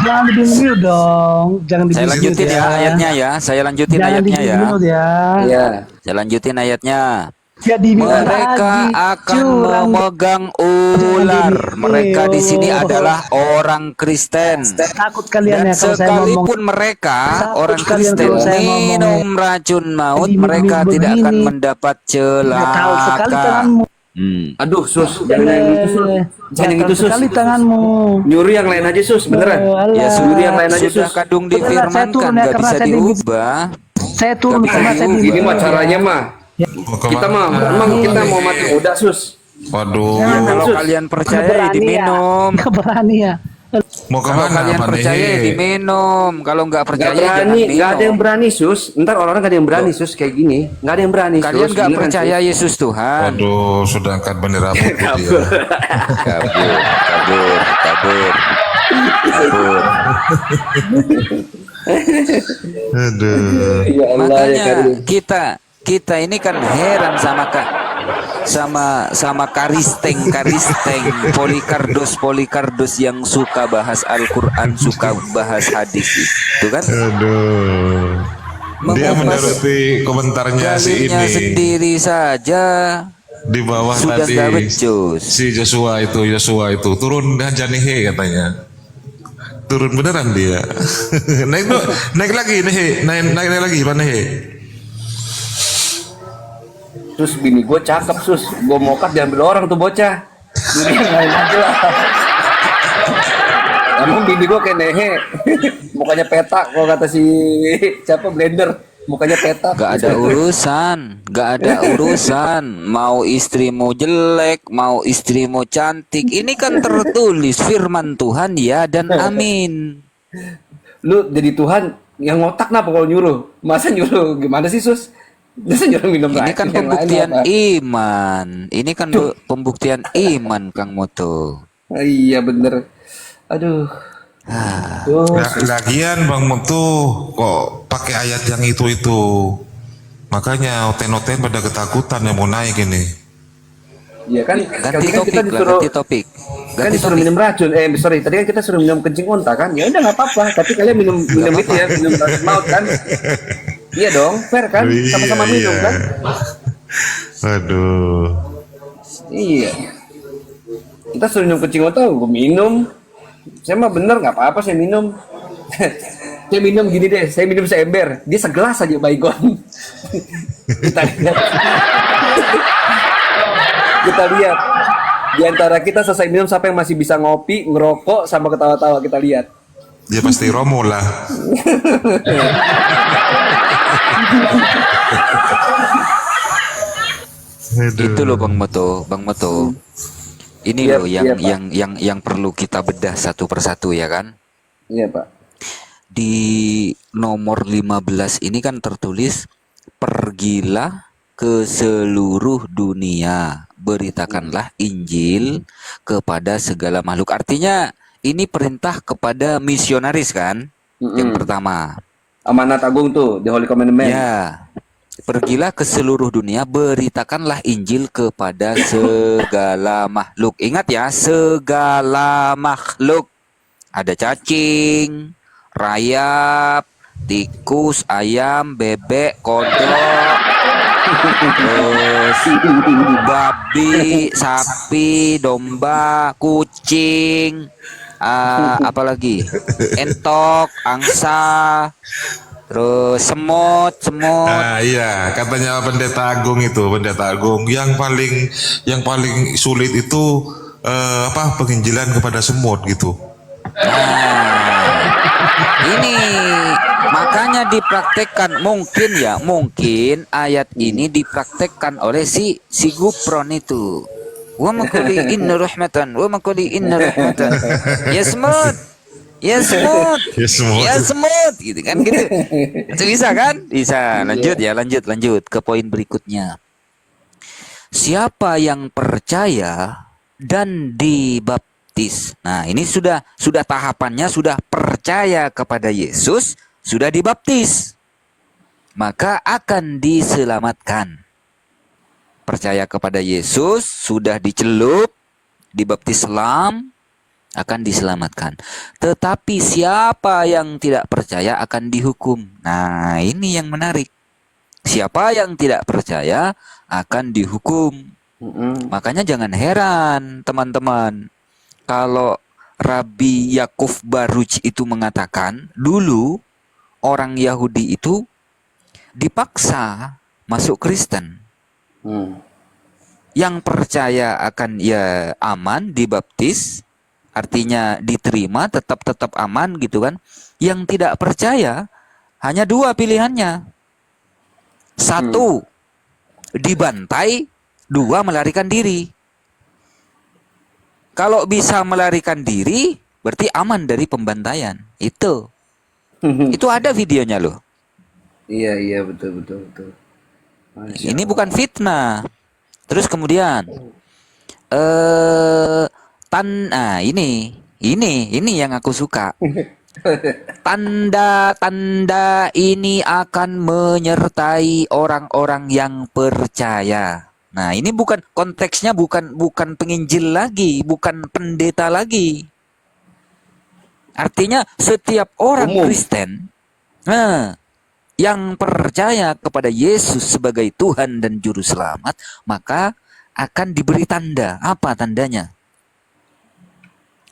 Jangan dibimbing dong. Jangan Saya dibimbing lanjutin ya ayatnya ya. Saya lanjutin Jangan ayatnya ya. dibimbing ya. Iya. Saya lanjutin ayatnya. Jadi Mereka akan memegang ular. Mereka di sini adalah orang Kristen. takut kalian Dan ya kalau saya ngomong. sekalipun mereka Takut orang kalian Kristen kalau saya ngomong. minum racun maut, Jadi mereka begini. tidak akan mendapat Gatal sekali celaka. tanganmu. Aduh sus, jangan yang itu sus. Jangan yang itu sus. Sekali tanganmu. Nyuruh yang lain aja sus, beneran. Ya Nyuruh yang lain aja sudah sus. kadung Beneran, saya difirmankan, turun ya, nggak karena bisa saya diubah. Saya turun Nggak karena bisa saya diubah. Gini mah caranya mah. Kita mah emang kita mau mati muda sus. Waduh, Ya, kalau Sus. kalian percaya ya diminum. Keberani ya. mau Kalau kemana kalian Pak percaya ya Nehe? diminum. Kalau nggak Gak percaya jangan berani, minum. gak ada yang berani sus. Ntar orang-orang gak ada yang berani sus kayak gini. Gak ada yang berani. Kalian sus. nggak Beneran, percaya sus. Yesus Tuhan. Waduh, sudah angkat bendera putih dia. Kabur. Aduh. Ya Allah ya Makanya Karim. kita ini kan heran sama karisteng Polikardos yang suka bahas Al-Quran, suka bahas hadis itu kan. Aduh. Dia Mengupas menuruti komentarnya si dalilnya ini. sendiri saja Di bawah sudah tadi nggak becus. si Joshua itu turun aja Nehe katanya. Turun beneran dia. naik lagi Nehe, naik lagi Pak Nehe. Sus bini gue cakep sus. Gue mokat diambil orang tuh bocah. Jadi yang lain aja lah. Emang bini gue kayak Nehe. Mukanya petak kalau kata si siapa Blender. Mukanya petak. Gak ada urusan. Mau istrimu jelek, mau istrimu cantik. Ini kan tertulis firman Tuhan ya dan amin. Lu jadi Tuhan yang ngotak kenapa kalau nyuruh? Masa nyuruh gimana sih sus? Masa nyuruh minum Ini racun kan yang lain pembuktian apa? iman. Ini kan pembuktian iman Kang Moto. Iya bener. Aduh. Lagian Bang Mutu kok pakai ayat yang itu. Makanya oten-oten pada ketakutan yang mau naik ini. Iya kan, Ganti tadi kan kita topik lah, disuruh ganti topik. kan disuruh minum racun. Sorry, tadi kan kita suruh minum kencing unta kan. Ya udah nggak apa-apa. Tapi kalian minum itu ya, minum racun maut kan. Iya dong, fair kan? Sama-sama minum kan? Aduh. Iya. Kita suruh minum kencing unta, gue minum. Saya mah bener nggak apa-apa saya minum. Saya minum gini deh, saya minum seember. Dia segelas aja baygon. Kita lihat. Kita lihat. Di antara kita selesai minum siapa yang masih bisa ngopi, ngerokok, sama ketawa-tawa, kita lihat. Dia pasti Romo lah. Itu loh Bang Moto. Ini Iya, loh iya, Pak. yang perlu kita bedah satu persatu ya kan. Iya Pak. Di nomor 15 ini kan tertulis, pergilah ke seluruh dunia, beritakanlah Injil kepada segala makhluk. Artinya ini perintah kepada misionaris kan? Yang pertama. Amanat agung tuh, the Holy Commandment. Ya. Pergilah ke seluruh dunia, beritakanlah Injil kepada segala makhluk. Ingat ya, segala makhluk. Ada cacing, rayap, tikus, ayam, bebek, kodok, terus babi, sapi, domba, kucing, apalagi entok, angsa, terus semut. Nah, iya, katanya pendeta agung yang paling sulit itu penginjilan kepada semut gitu. Ini makanya dipraktekkan, mungkin ayat ini dipraktekkan oleh si Gupron itu. Wa makuli inna rahmatan, wa makuli inna rahmatan. Ya semut gitu kan gitu. Itu bisa kan? Bisa. Lanjut ke poin berikutnya. Siapa yang percaya dan dibaptis. Nah, ini sudah tahapannya, sudah percaya kepada Yesus, sudah dibaptis. Maka akan diselamatkan. Percaya kepada Yesus, sudah dicelup, dibaptis selam, akan diselamatkan. Tetapi siapa yang tidak percaya akan dihukum. Nah, ini yang menarik. Siapa yang tidak percaya akan dihukum. Makanya jangan heran teman-teman, kalau Rabbi Yakub Baruch itu mengatakan dulu orang Yahudi itu dipaksa masuk Kristen. Yang percaya akan ya aman, dibaptis, artinya diterima, tetap aman gitu kan. Yang tidak percaya hanya dua pilihannya. Satu, dibantai. Dua, melarikan diri. Kalau bisa melarikan diri, berarti aman dari pembantaian. Itu ada videonya loh. Iya, betul. Ini bukan fitnah. Terus kemudian ini yang aku suka. Tanda-tanda ini akan menyertai orang-orang yang percaya. Nah, ini bukan konteksnya, bukan penginjil lagi, bukan pendeta lagi. Artinya setiap orang Kristen yang percaya kepada Yesus sebagai Tuhan dan Juru Selamat, maka akan diberi tanda. Apa tandanya?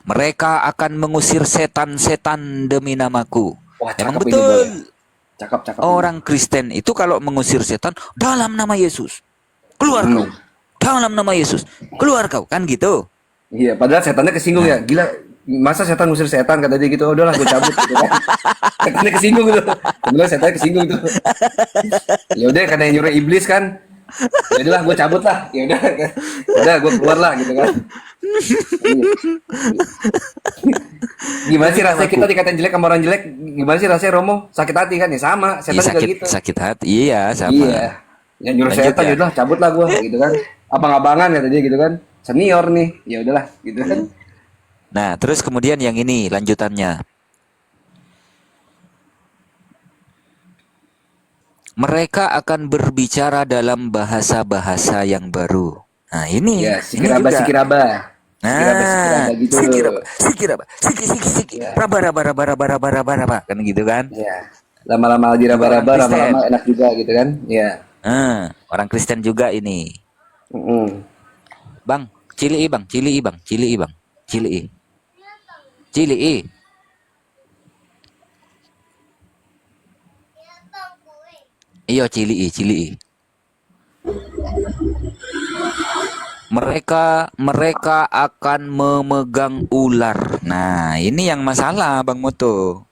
Mereka akan mengusir setan-setan demi namaku. Wah, Emang cakep ini, betul. Bang. Cakep. Orang Kristen itu kalau mengusir setan dalam nama Yesus, keluar kau. Dalam nama Yesus, keluar kau. Kan gitu. Iya, padahal setannya kesinggung ya. Gila, masa setan ngusir setan, kata dia gitu. Oh, udahlah gue cabut gitu kan. Setannya kesinggung gitu. Sebenarnya setannya kesinggung tuh. Ya udah, karena yang nyuruh iblis kan. Ya udahlah gue cabut lah. Ya udah gue keluar lah gitu kan. Gimana sih rasanya kita dikatain jelek sama orang jelek? Gimana sih rasanya Romo? Sakit hati kan? Ya sama, setan juga gitu. Sakit hati. Iya, sama. Iya. Yang nyuruh Lanjut setan ya. ya udah cabut lah gue gitu kan. Abang-abangan kata dia gitu kan. Senior nih. Ya udahlah gitu kan. Nah, terus kemudian yang ini lanjutannya. Mereka akan berbicara dalam bahasa-bahasa yang baru. Nah, ini Ya, ini juga. sikiraba. Nah, Gitu. siki, raba, kan gitu kan? Ya. Lama-lama lagi Juga orang raba-raba, Kristen. lama-lama enak juga gitu kan? Ya. Orang Kristen juga ini. Mm-mm. Bang, cilii bang, cilii bang, cilii bang, cilii, cilii. Iya, cilii, cilii. Mereka akan memegang ular. Nah, ini yang masalah, Bang Moto.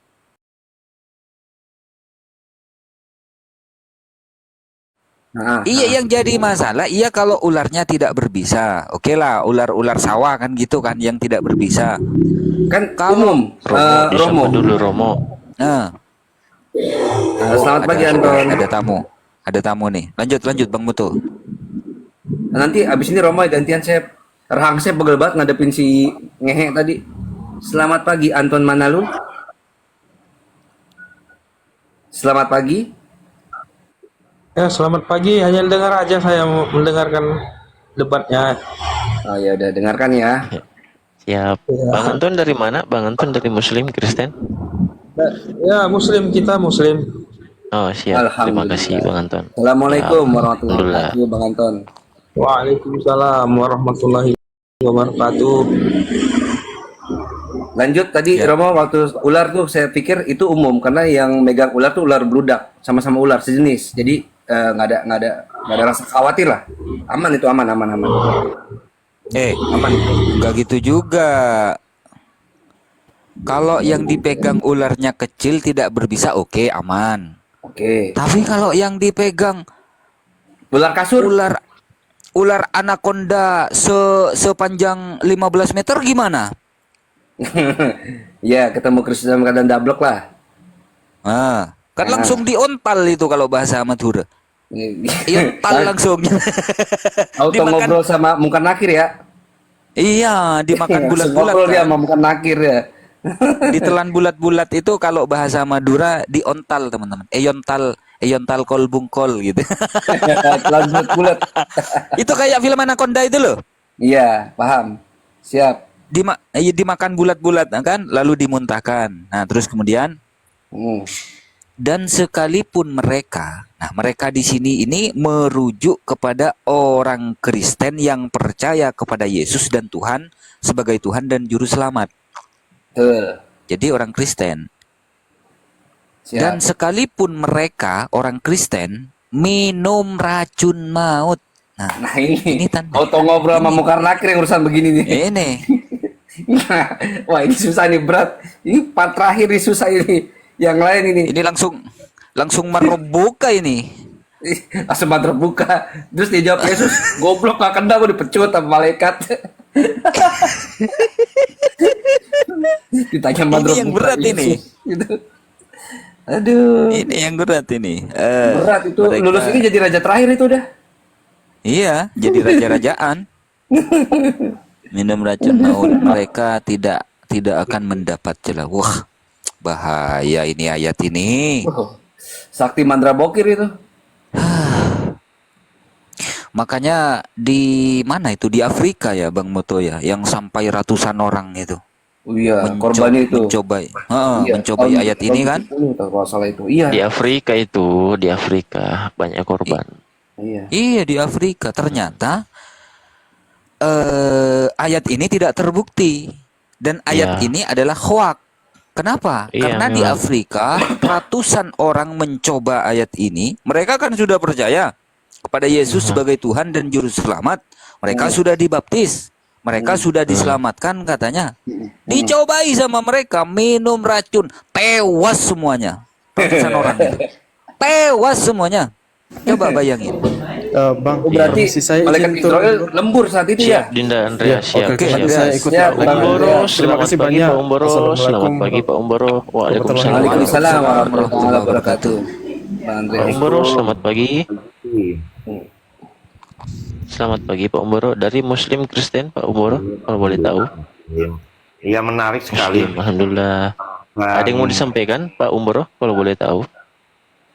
Iya, yang jadi masalah, iya kalau ularnya tidak berbisa. Oke lah, ular-ular sawah kan gitu kan yang tidak berbisa. Kan Kalau umum, Romo. dulu Romo. Nah, Selamat pagi Anton. ada tamu nih. Lanjut Bang Moto. Nanti abis ini Romo gantian Sep. Rahang Sep pegel banget ngadepin si ngehe tadi. Selamat pagi Anton Manalu. Selamat pagi. Ya, selamat pagi. Hanya dengar aja saya mendengarkan debatnya. Oh ya udah dengarkan ya. Siap. Bang Anton dari mana? Bang Anton dari Muslim Kristen? Ya, Muslim, kita Muslim. Oh, siap. Terima kasih Bang Anton. Assalamualaikum warahmatullahi wabarakatuh Bang Anton. Waalaikumsalam warahmatullahi wabarakatuh. Lanjut tadi Romo waktu ular tuh saya pikir itu umum karena yang megang ular tuh ular beludak, sama-sama ular sejenis. Jadi nggak ada rasa khawatir lah. Aman itu aman. Aman. Nggak gitu juga. Kalau yang dipegang ularnya kecil tidak berbisa, oke, aman. Oke. Tapi kalau yang dipegang Ular kasur? Ular anaconda sepanjang 15 meter gimana? Ya, ketemu Kristus dalam keadaan dablek lah. Kan langsung diontal itu kalau bahasa Madura. Iontal langsung. Auto ngobrol sama Mungkar Nakir ya? Iya, dimakan bulat-bulat. Ngobrol dia Kan? sama Mungkar Nakir ya. Ditelan bulat-bulat itu kalau bahasa Madura diontal teman-teman. Eyontal kol bungkol gitu. Telan bulat-bulat. Itu kayak film Anaconda itu loh. Iya, paham. Siap. Dimakan bulat-bulat kan, lalu dimuntahkan. Nah, terus kemudian dan sekalipun mereka di sini ini merujuk kepada orang Kristen yang percaya kepada Yesus dan Tuhan sebagai Tuhan dan juru selamat. Jadi orang Kristen. Siap. Dan sekalipun mereka orang Kristen minum racun maut. Nah ini tanda. Auto ngobrol sama Mungkar Nakir yang urusan begini nih. Ini. Wah ini susah nih, berat. Ini part terakhir nih, susah ini. Yang lain ini. Ini langsung meroboka ini. Langsung terbuka. Terus dia jawab, Yesus goblok gak kena, gue dipecut sama malaikat. Ditanya ini yang berat ini. Gitu. Aduh. Ini yang berat ini. Berat itu. Lulus ini jadi raja terakhir itu udah. Iya, jadi raja-rajaan. Minum racun maut, mereka tidak akan mendapat celah. Wah, bahaya ini ayat ini. Sakti Mandra Bokir itu. Makanya di mana itu, di Afrika ya Bang Moto ya, yang sampai ratusan orang itu. Oh iya, korban itu. Mencobai ayat ini kan? Kalau salah itu. Iya. Di Afrika banyak korban. Iya, di Afrika ternyata ayat ini tidak terbukti dan ayat ini adalah hoak. Kenapa? Karena di Afrika ratusan orang mencoba ayat ini. Mereka kan sudah percaya kepada Yesus sebagai Tuhan dan juru selamat. Mereka sudah dibaptis. Mereka sudah diselamatkan katanya. Dicobai sama mereka, minum racun, tewas semuanya. Ratusan orang itu. Tewas semuanya. Coba bayangin. Bang, berarti malaikat Israel lembur saat itu ya? Dinda Andrea, siap. Saya ikut Siap, Pak Umboro, terima kasih selamat pagi banyak. Pak Umboro, selamat pagi Pak Umboro. Waalaikumsalam. Waalaikumsalam warahmatullahi wabarakatuh. Pak Andre. Pak Umboro, selamat pagi. Selamat pagi Pak Umboro. Dari Muslim Kristen Pak Umboro, kalau boleh tahu. Iya, menarik sekali. Muslim, alhamdulillah. Nah, Ada yang mau disampaikan, Pak Umbro, kalau boleh tahu?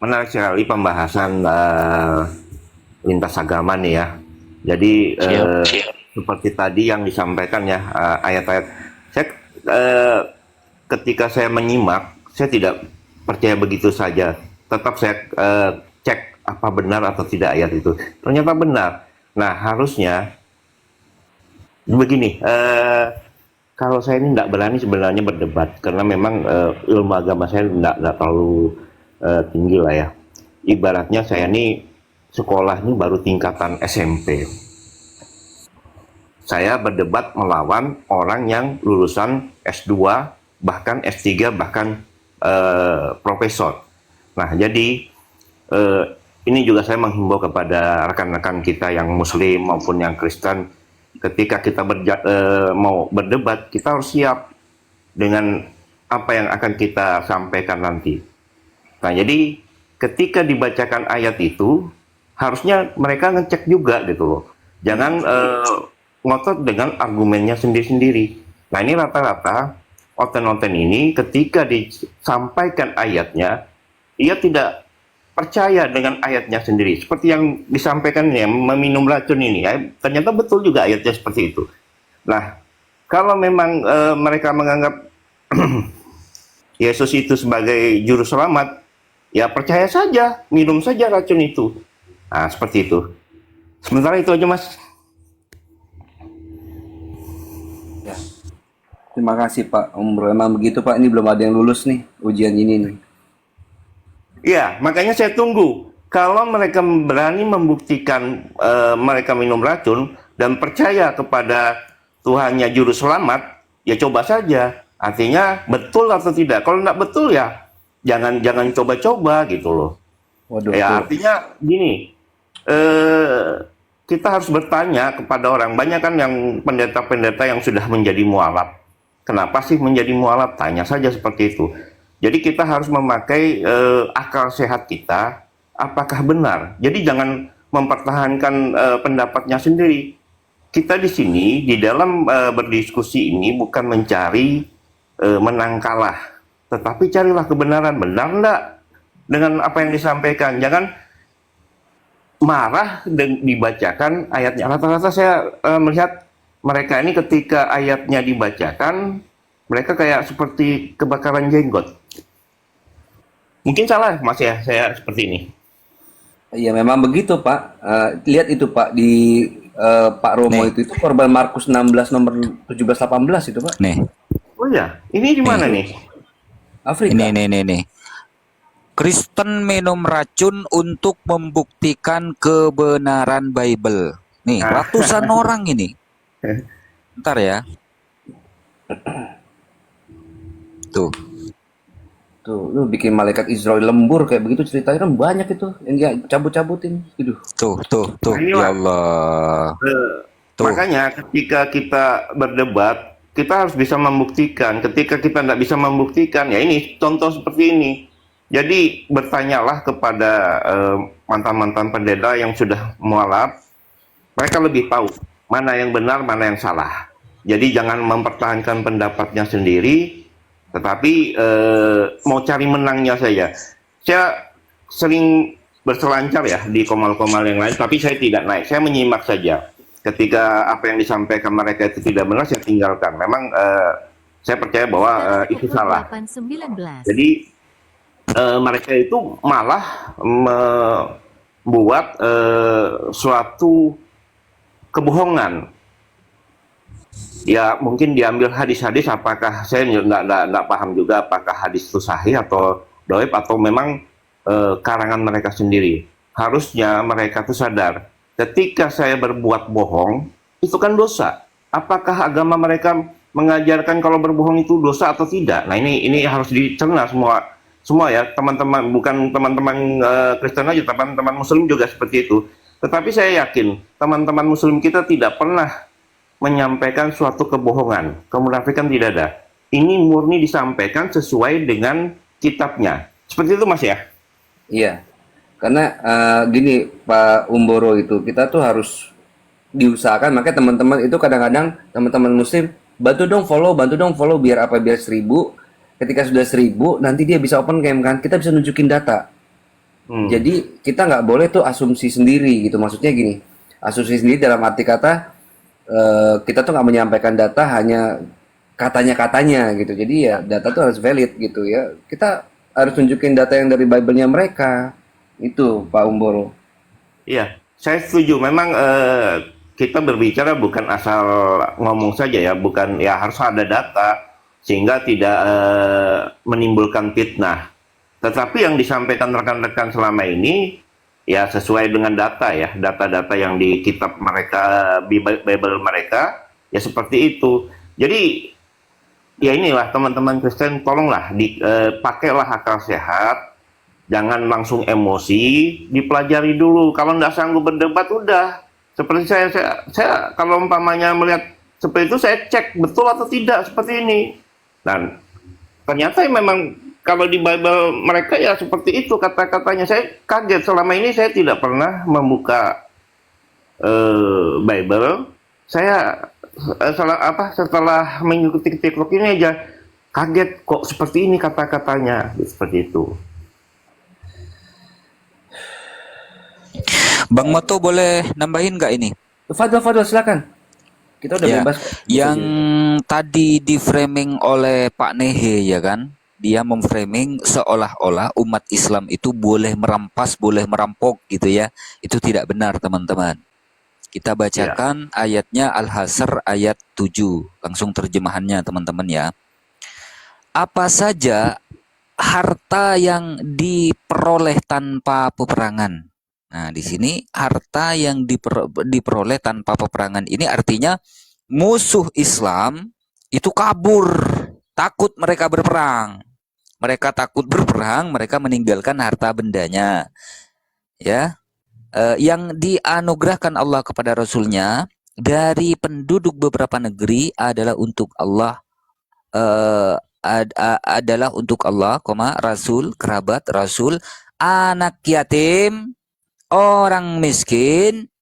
menarik sekali pembahasan lintas agama nih ya. Jadi Siap. seperti tadi yang disampaikan ya, ayat-ayat. Saya ketika saya menyimak, saya tidak percaya begitu saja. Tetap saya cek apa benar atau tidak ayat itu. Ternyata benar. Nah, harusnya begini. Kalau saya ini tidak berani sebenarnya berdebat karena memang ilmu agama saya tidak terlalu tinggi lah ya. Ibaratnya saya ini sekolah ini baru tingkatan SMP. Saya berdebat melawan orang yang lulusan S2, bahkan S3, bahkan profesor. Nah, jadi ini juga saya menghimbau kepada rekan-rekan kita yang Muslim maupun yang Kristen, ketika kita mau berdebat, kita harus siap dengan apa yang akan kita sampaikan nanti. Nah, jadi ketika dibacakan ayat itu, harusnya mereka ngecek juga gitu loh. Jangan ngotot dengan argumennya sendiri-sendiri. Nah, ini rata-rata oten-oten ini ketika disampaikan ayatnya, ia tidak percaya dengan ayatnya sendiri. Seperti yang disampaikan ya, meminum racun ini, ya, ternyata betul juga ayatnya seperti itu. Nah, kalau memang mereka menganggap Yesus itu sebagai juru selamat, ya percaya saja, minum saja racun itu. Nah, seperti itu. Sementara itu aja, Mas. Ya. Terima kasih Pak Umbro. Emang begitu Pak, ini belum ada yang lulus nih ujian ini nih. Iya, makanya saya tunggu. Kalau mereka berani membuktikan mereka minum racun dan percaya kepada Tuhannya juru selamat, ya coba saja. Artinya betul atau tidak. Kalau tidak betul ya jangan coba-coba gitu loh. Waduh. Ya artinya gini, kita harus bertanya kepada orang. Banyak kan yang pendeta-pendeta yang sudah menjadi mualaf. Kenapa sih menjadi mualaf? Tanya saja seperti itu. Jadi kita harus memakai akal sehat kita, apakah benar. Jadi jangan mempertahankan pendapatnya sendiri. Kita di sini, di dalam berdiskusi ini bukan mencari menang kalah. Tetapi carilah kebenaran. Benar enggak dengan apa yang disampaikan. Jangan marah dan dibacakan ayatnya. Rata-rata saya melihat mereka ini ketika ayatnya dibacakan, mereka kayak seperti kebakaran jenggot. Mungkin salah Mas ya, saya seperti ini. Iya memang begitu Pak. Lihat itu Pak di Pak Romo itu korban Markus 16 nomor 17-18 itu Pak. Nih. Oh ya, ini di mana nih? Afrika. Nih. Kristen minum racun untuk membuktikan kebenaran Bible. Nih, ratusan orang ini. Bentar ya. Tuh, lu bikin malaikat Israel lembur kayak begitu ceritanya kan banyak itu yang dia cabut-cabutin. Tuh. Ya Allah. Makanya ketika kita berdebat, kita harus bisa membuktikan. Ketika kita tidak bisa membuktikan, ya ini contoh seperti ini. Jadi bertanyalah kepada mantan-mantan pendeta yang sudah mualaf. Mereka lebih tahu mana yang benar, mana yang salah. Jadi jangan mempertahankan pendapatnya sendiri, tetapi mau cari menangnya saja. Saya sering berselancar ya di komal-komal yang lain, tapi saya tidak naik. Saya menyimak saja. Ketika apa yang disampaikan mereka itu tidak benar, saya tinggalkan. Memang saya percaya bahwa itu salah. Jadi mereka itu malah membuat suatu kebohongan. Ya mungkin diambil hadis-hadis, apakah saya nggak paham juga apakah hadis itu sahih atau doib atau memang karangan mereka sendiri. Harusnya mereka itu sadar ketika saya berbuat bohong itu kan dosa. Apakah agama mereka mengajarkan kalau berbohong itu dosa atau tidak? Nah ini harus dicerna semua ya teman-teman, bukan teman-teman Kristen aja, teman-teman Muslim juga seperti itu. Tetapi saya yakin teman-teman Muslim kita tidak pernah menyampaikan suatu kebohongan, kemunafikan tidak ada. Ini murni disampaikan sesuai dengan kitabnya. Seperti itu Mas ya? Iya. Karena gini Pak Umboro itu kita tuh harus diusahakan, makanya teman-teman itu kadang-kadang teman-teman Muslim bantu dong follow biar apa? Biar 1000. Ketika sudah 1000, nanti dia bisa open cam kan? Kita bisa nunjukin data. Jadi kita nggak boleh tuh asumsi sendiri gitu. Maksudnya gini, asumsi sendiri dalam arti kata kita tuh nggak menyampaikan data hanya katanya gitu. Jadi ya data tuh harus valid gitu ya. Kita harus tunjukin data yang dari Bible-nya mereka. Itu Pak Umboro. Iya, saya setuju. Memang kita berbicara bukan asal ngomong saja ya, bukan ya harus ada data sehingga tidak menimbulkan fitnah. Tetapi yang disampaikan rekan-rekan selama ini ya sesuai dengan data ya, data-data yang di kitab mereka, Bible mereka ya seperti itu. Jadi ya inilah teman-teman Kristen, tolonglah pakailah akal sehat, jangan langsung emosi, dipelajari dulu. Kalau nggak sanggup berdebat udah. Seperti saya kalau umpamanya melihat seperti itu saya cek betul atau tidak seperti ini. Dan ternyata memang kalau di Bible mereka ya seperti itu kata-katanya. Saya kaget, selama ini saya tidak pernah membuka Bible. Saya setelah mengikuti TikTok ini aja kaget kok seperti ini kata-katanya, seperti itu. Bang Moto boleh nambahin nggak ini? Fadl silakan. Kita udah Ya, bebas. yang tadi di framing oleh Pak Nehe ya kan, dia memframing seolah-olah umat Islam itu boleh merampas, boleh merampok gitu ya. Itu tidak benar teman-teman. Kita bacakan ayatnya Al-Hasr ayat 7, langsung terjemahannya teman-teman ya. Apa saja harta yang diperoleh tanpa peperangan. Nah, di sini harta yang diperoleh tanpa peperangan ini artinya musuh Islam itu kabur, takut mereka berperang. Mereka takut berperang, mereka meninggalkan harta bendanya. Ya, yang dianugerahkan Allah kepada Rasulnya dari penduduk beberapa negeri adalah untuk Allah, adalah untuk Allah, Rasul, kerabat Rasul, anak yatim, orang miskin,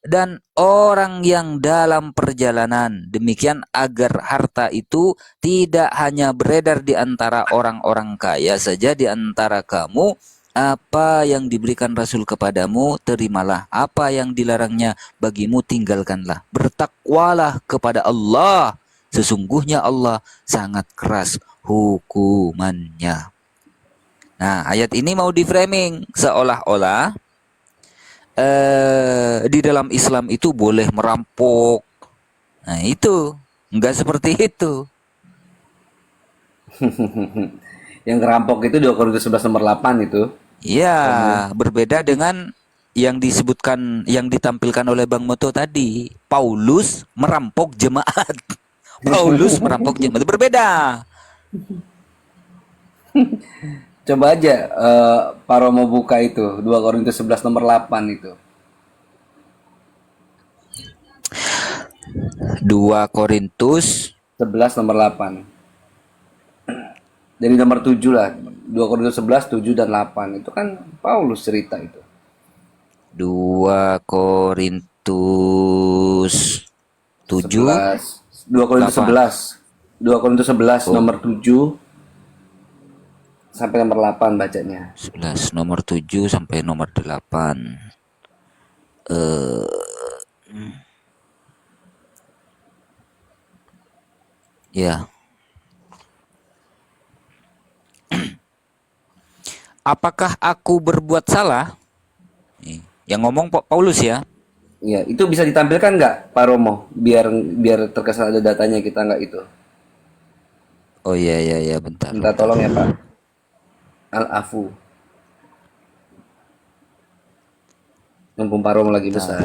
dan orang yang dalam perjalanan. Demikian agar harta itu tidak hanya beredar di antara orang-orang kaya saja di antara kamu. Apa yang diberikan Rasul kepadamu, terimalah. Apa yang dilarangnya bagimu, tinggalkanlah. Bertakwalah kepada Allah. Sesungguhnya Allah sangat keras hukumannya. Nah, ayat ini mau di-framing seolah-olah di dalam Islam itu boleh merampok. Nah, itu enggak seperti itu. Yang ngerampok itu 2 Korintus 11 nomor 8 itu. Iya, berbeda dengan yang disebutkan, yang ditampilkan oleh Bang Moto tadi. Paulus merampok jemaat. Paulus merampok jemaat, berbeda. Coba aja Pak Romo buka itu 2 Korintus 11 nomor 8 itu. 2 Korintus 11 nomor 8. Dari nomor 7 lah. 2 Korintus 11, 7 dan 8. Itu kan Paulus cerita itu. 2 Korintus 7 2 Korintus 11. 2 Korintus 11 nomor 7 sampai nomor 8 bacanya. 11 nomor 7 sampai nomor 8. Ya. Apakah aku berbuat salah? Yang ngomong Paulus ya. Iya, itu bisa ditampilkan nggak Pak Romo? Biar terkesan ada datanya, kita nggak itu. Oh iya bentar. Minta tolong ya Pak. Al-Afu. Mumpung Pak Romo lagi besar.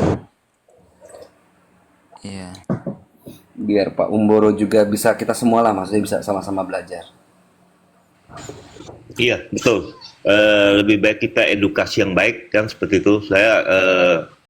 Iya. Biar Pak Umboro juga bisa, kita semua lah maksudnya bisa sama-sama belajar. Iya, betul. Lebih baik kita edukasi yang baik kan seperti itu. Saya